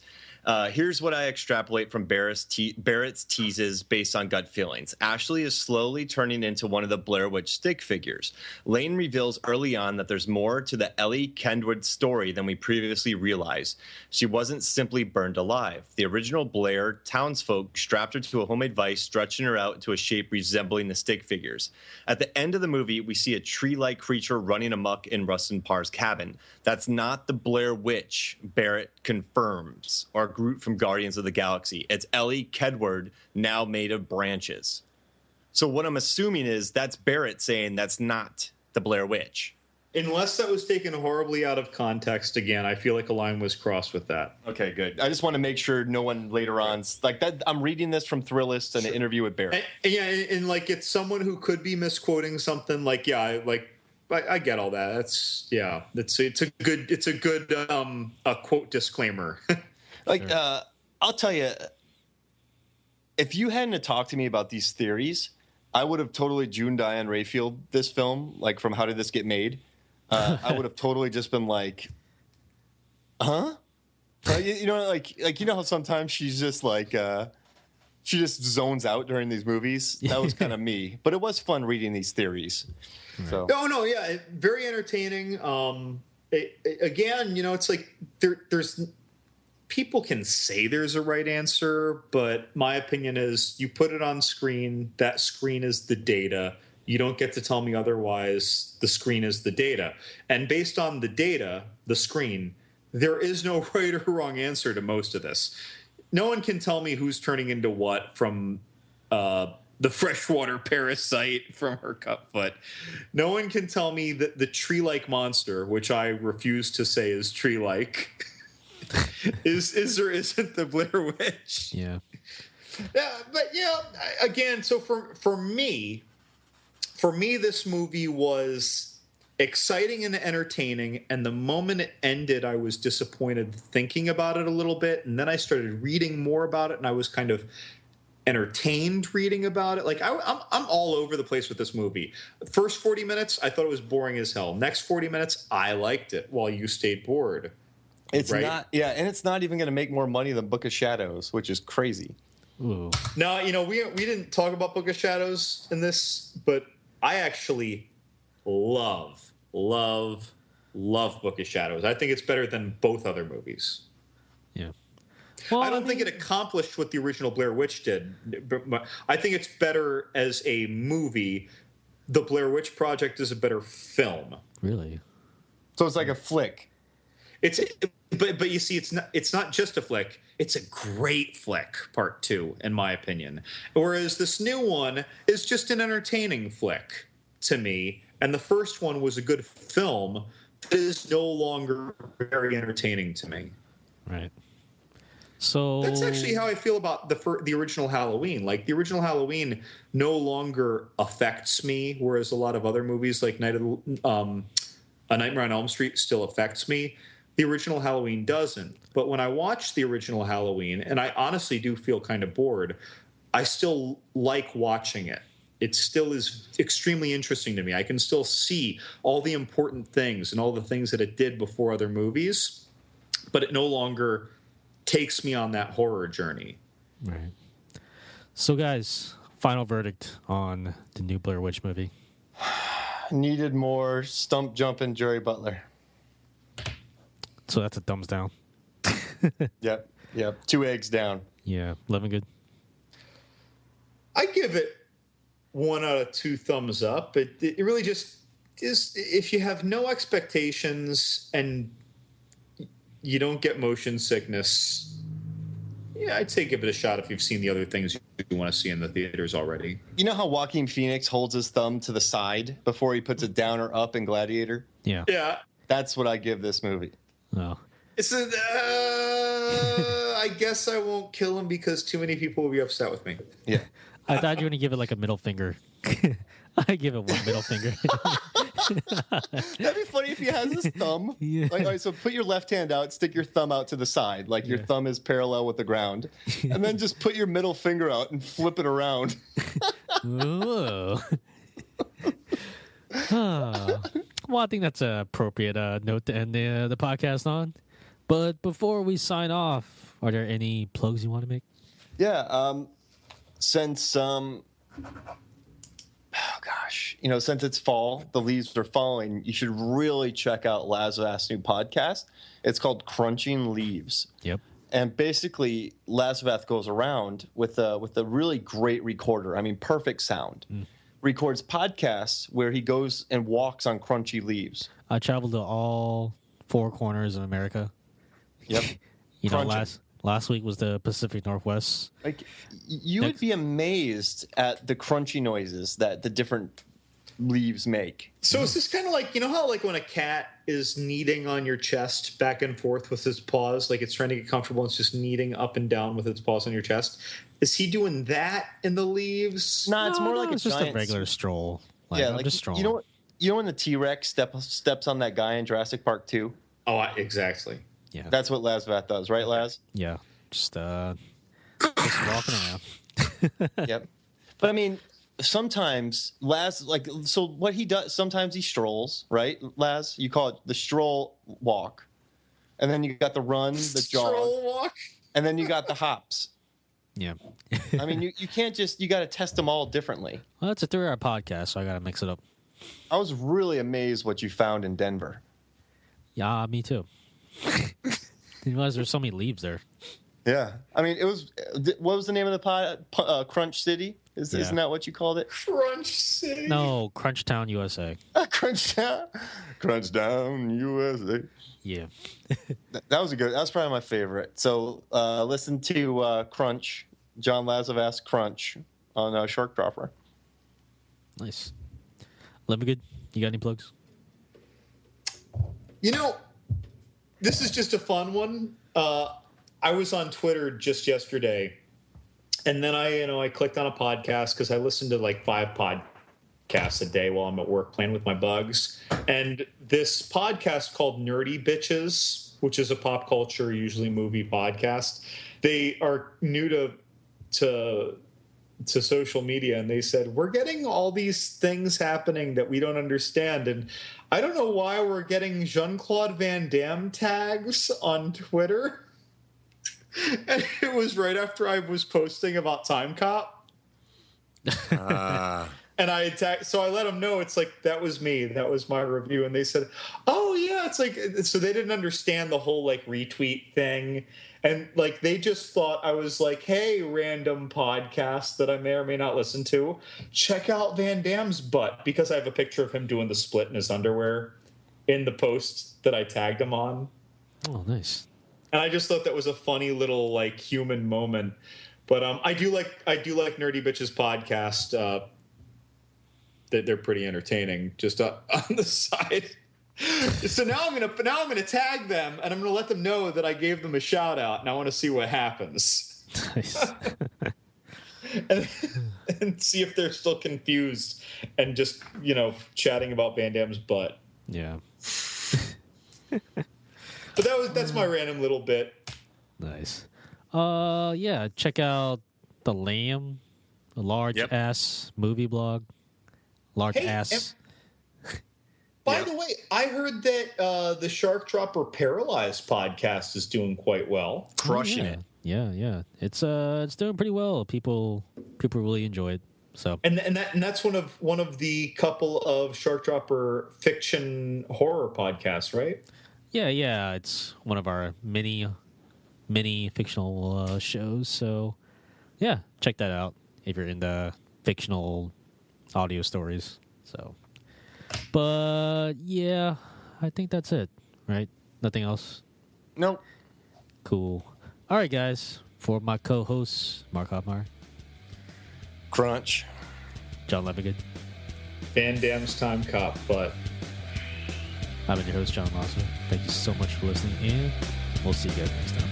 Here's what I extrapolate from Barrett's teases based on gut feelings. Ashley is slowly turning into one of the Blair Witch stick figures. Lane reveals early on that there's more to the Ellie Kendwood story than we previously realized. She wasn't simply burned alive. The original Blair townsfolk strapped her to a homemade vice, stretching her out into a shape resembling the stick figures. At the end of the movie, we see a tree-like creature running amok in Rustin Parr's cabin. That's not the Blair Witch, Barrett confirms, or Groot from Guardians of the Galaxy. It's Ellie Kedward, now made of branches. So what I'm assuming is that's Barrett saying that's not the Blair Witch. Unless that was taken horribly out of context again, I feel like a line was crossed with that. Okay, good. I just want to make sure no one later on like that. I'm reading this from Thrillist and an interview with Barrett. And like it's someone who could be misquoting something. Like I get all that. It's a good a quote disclaimer. Like, I'll tell you, if you hadn't talked to me about these theories, I would have totally June Diane Raphael this film, like from How Did This Get Made? I would have totally just been like, huh? You know, like you know how sometimes she's just like, she just zones out during these movies? That was kind of me. But it was fun reading these theories. So. No, yeah, very entertaining. Again, you know, it's like there's people can say there's a right answer, but my opinion is you put it on screen, that screen is the data. You don't get to tell me otherwise. The screen is the data. And based on the data, the screen, there is no right or wrong answer to most of this. No one can tell me who's turning into what from the freshwater parasite from her cut foot. No one can tell me that the tree-like monster, which I refuse to say is tree-like, is or isn't the Blair Witch. Yeah. Yeah, but yeah, again, so for me, this movie was exciting and entertaining, and the moment it ended, I was disappointed thinking about it a little bit, and then I started reading more about it, and I was kind of entertained reading about it. Like I'm all over the place with this movie. The first 40 minutes, I thought it was boring as hell. Next 40 minutes, I liked it while you stayed bored. It's right? not, yeah, and it's not even going to make more money than Book of Shadows, which is crazy. Ooh. No, you know, we didn't talk about Book of Shadows in this, but I actually love Book of Shadows. I think it's better than both other movies. Yeah. Well, I don't think it accomplished what the original Blair Witch did. I think it's better as a movie. The Blair Witch Project is a better film. Really? So it's like a flick. But you see, it's not just a flick. It's a great flick, part 2, in my opinion. Whereas this new one is just an entertaining flick to me. And the first one was a good film that is no longer very entertaining to me. Right. So that's actually how I feel about the original Halloween. Like the original Halloween no longer affects me, whereas a lot of other movies like A Nightmare on Elm Street still affects me. The original Halloween doesn't. But when I watch the original Halloween, and I honestly do feel kind of bored, I still like watching it. It still is extremely interesting to me. I can still see all the important things and all the things that it did before other movies, but it no longer takes me on that horror journey. Right. So, guys, final verdict on the new Blair Witch movie. Needed more stump jumping Jerry Butler. So that's a thumbs down. Yep. 2 eggs down. Yeah. Loving good. I give it 1 out of 2 thumbs up. It really just is. If you have no expectations and you don't get motion sickness, yeah, I'd say give it a shot if you've seen the other things you want to see in the theaters already. You know how Joaquin Phoenix holds his thumb to the side before he puts it down or up in Gladiator? Yeah. That's what I give this movie. Oh. It's I I guess I won't kill him because too many people will be upset with me. Yeah. I thought you were gonna give it like a middle finger. I give it one middle finger. That'd be funny if he has his thumb. Yeah. Like, all right, so put your left hand out, stick your thumb out to the side, like your thumb is parallel with the ground, and then just put your middle finger out and flip it around. Whoa. Ah. Well, I think that's an appropriate note to end the podcast on. But before we sign off, are there any plugs you want to make? Yeah. Since since it's fall, the leaves are falling, you should really check out Lazarus' new podcast. It's called Crunching Leaves. Yep. And basically, Lazarus goes around with a really great recorder. I mean, perfect sound. Records podcasts where he goes and walks on crunchy leaves. I traveled to all four corners of America. Yep. You know, Crunching. last week was the Pacific Northwest. Like, you would be amazed at the crunchy noises that the different leaves make. So is this kind of like, you know how like when a cat is kneading on your chest back and forth with his paws, like it's trying to get comfortable and it's just kneading up and down with its paws on your chest? Is he doing that in the leaves? No, it's more like it's a just giant a regular stroll. Like, yeah, I'm like just strolling. you know when the T-Rex steps on that guy in Jurassic Park 2? Oh, exactly. Yeah. That's what Lazvat does, right, Laz? Yeah. Just walking around. Yep. But I mean, sometimes so what he does, sometimes he strolls, right, Laz? You call it the stroll walk. And then you got the run, the jog. Stroll walk. And then you got the hops. Yeah. I mean, you can't just, you got to test them all differently. Well, it's a 3-hour podcast, so I got to mix it up. I was really amazed what you found in Denver. Yeah, me too. Didn't realize there's so many leaves there. Yeah. I mean, what was the name of the pod? Crunch City? Isn't that what you called it? Crunch City. No, Crunchtown, USA. Crunch Down, USA. Yeah. That was probably my favorite. So listen to Crunch, John Lazarus Crunch on Shark Dropper. Nice. Let me good. You got any plugs? You know, this is just a fun one. I was on Twitter just yesterday, and then I clicked on a podcast because I listen to like 5 podcasts a day while I'm at work playing with my bugs. And this podcast called Nerdy Bitches, which is a pop culture, usually movie podcast, they are new to social media, and they said, we're getting all these things happening that we don't understand, and I don't know why we're getting Jean-Claude Van Damme tags on Twitter. And it was right after I was posting about Time Cop. And I attacked, so I let them know it's like, that was me. That was my review. And they said, oh, yeah, it's like, so they didn't understand the whole like retweet thing. And like, they just thought I was like, hey, random podcast that I may or may not listen to, check out Van Damme's butt, because I have a picture of him doing the split in his underwear in the post that I tagged him on. Oh, nice. And I just thought that was a funny little like human moment. But I do like Nerdy Bitches podcast. They're pretty entertaining. Just on the side. So now I'm gonna tag them, and I'm gonna let them know that I gave them a shout out, and I want to see what happens. Nice. and see if they're still confused and just chatting about Van Damme's butt. Yeah. But that's my random little bit. Nice. Yeah, check out The Lamb, a large ass movie blog. Large ass. By the way, I heard that the Shark Dropper Paralyzed podcast is doing quite well. Crushing it. Yeah. It's doing pretty well. People really enjoy it. So And that's one of the couple of Shark Dropper fiction horror podcasts, right? Yeah, it's one of our mini fictional shows. So yeah, check that out if you're into fictional audio stories. So, but yeah, I think that's it, right? Nothing else? Nope. Cool. All right, guys. For my co-hosts, Mark Hoffmeyer, Crunch. John Levigan, Van Damme's Time Cop, but I've been your host, John Lawson. Thank you so much for listening, and we'll see you guys next time.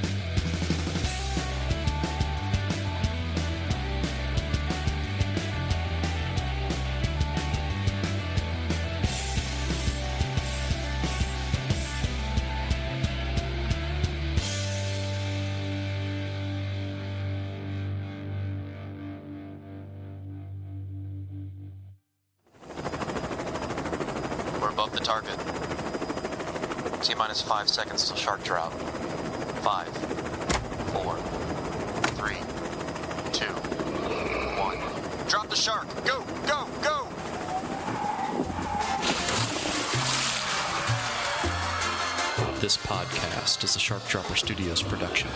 the target. T-minus 5 seconds till shark drop. 5, 4, 3, 2, 1. Drop the shark! Go! Go! Go! This podcast is a Shark Dropper Studios production.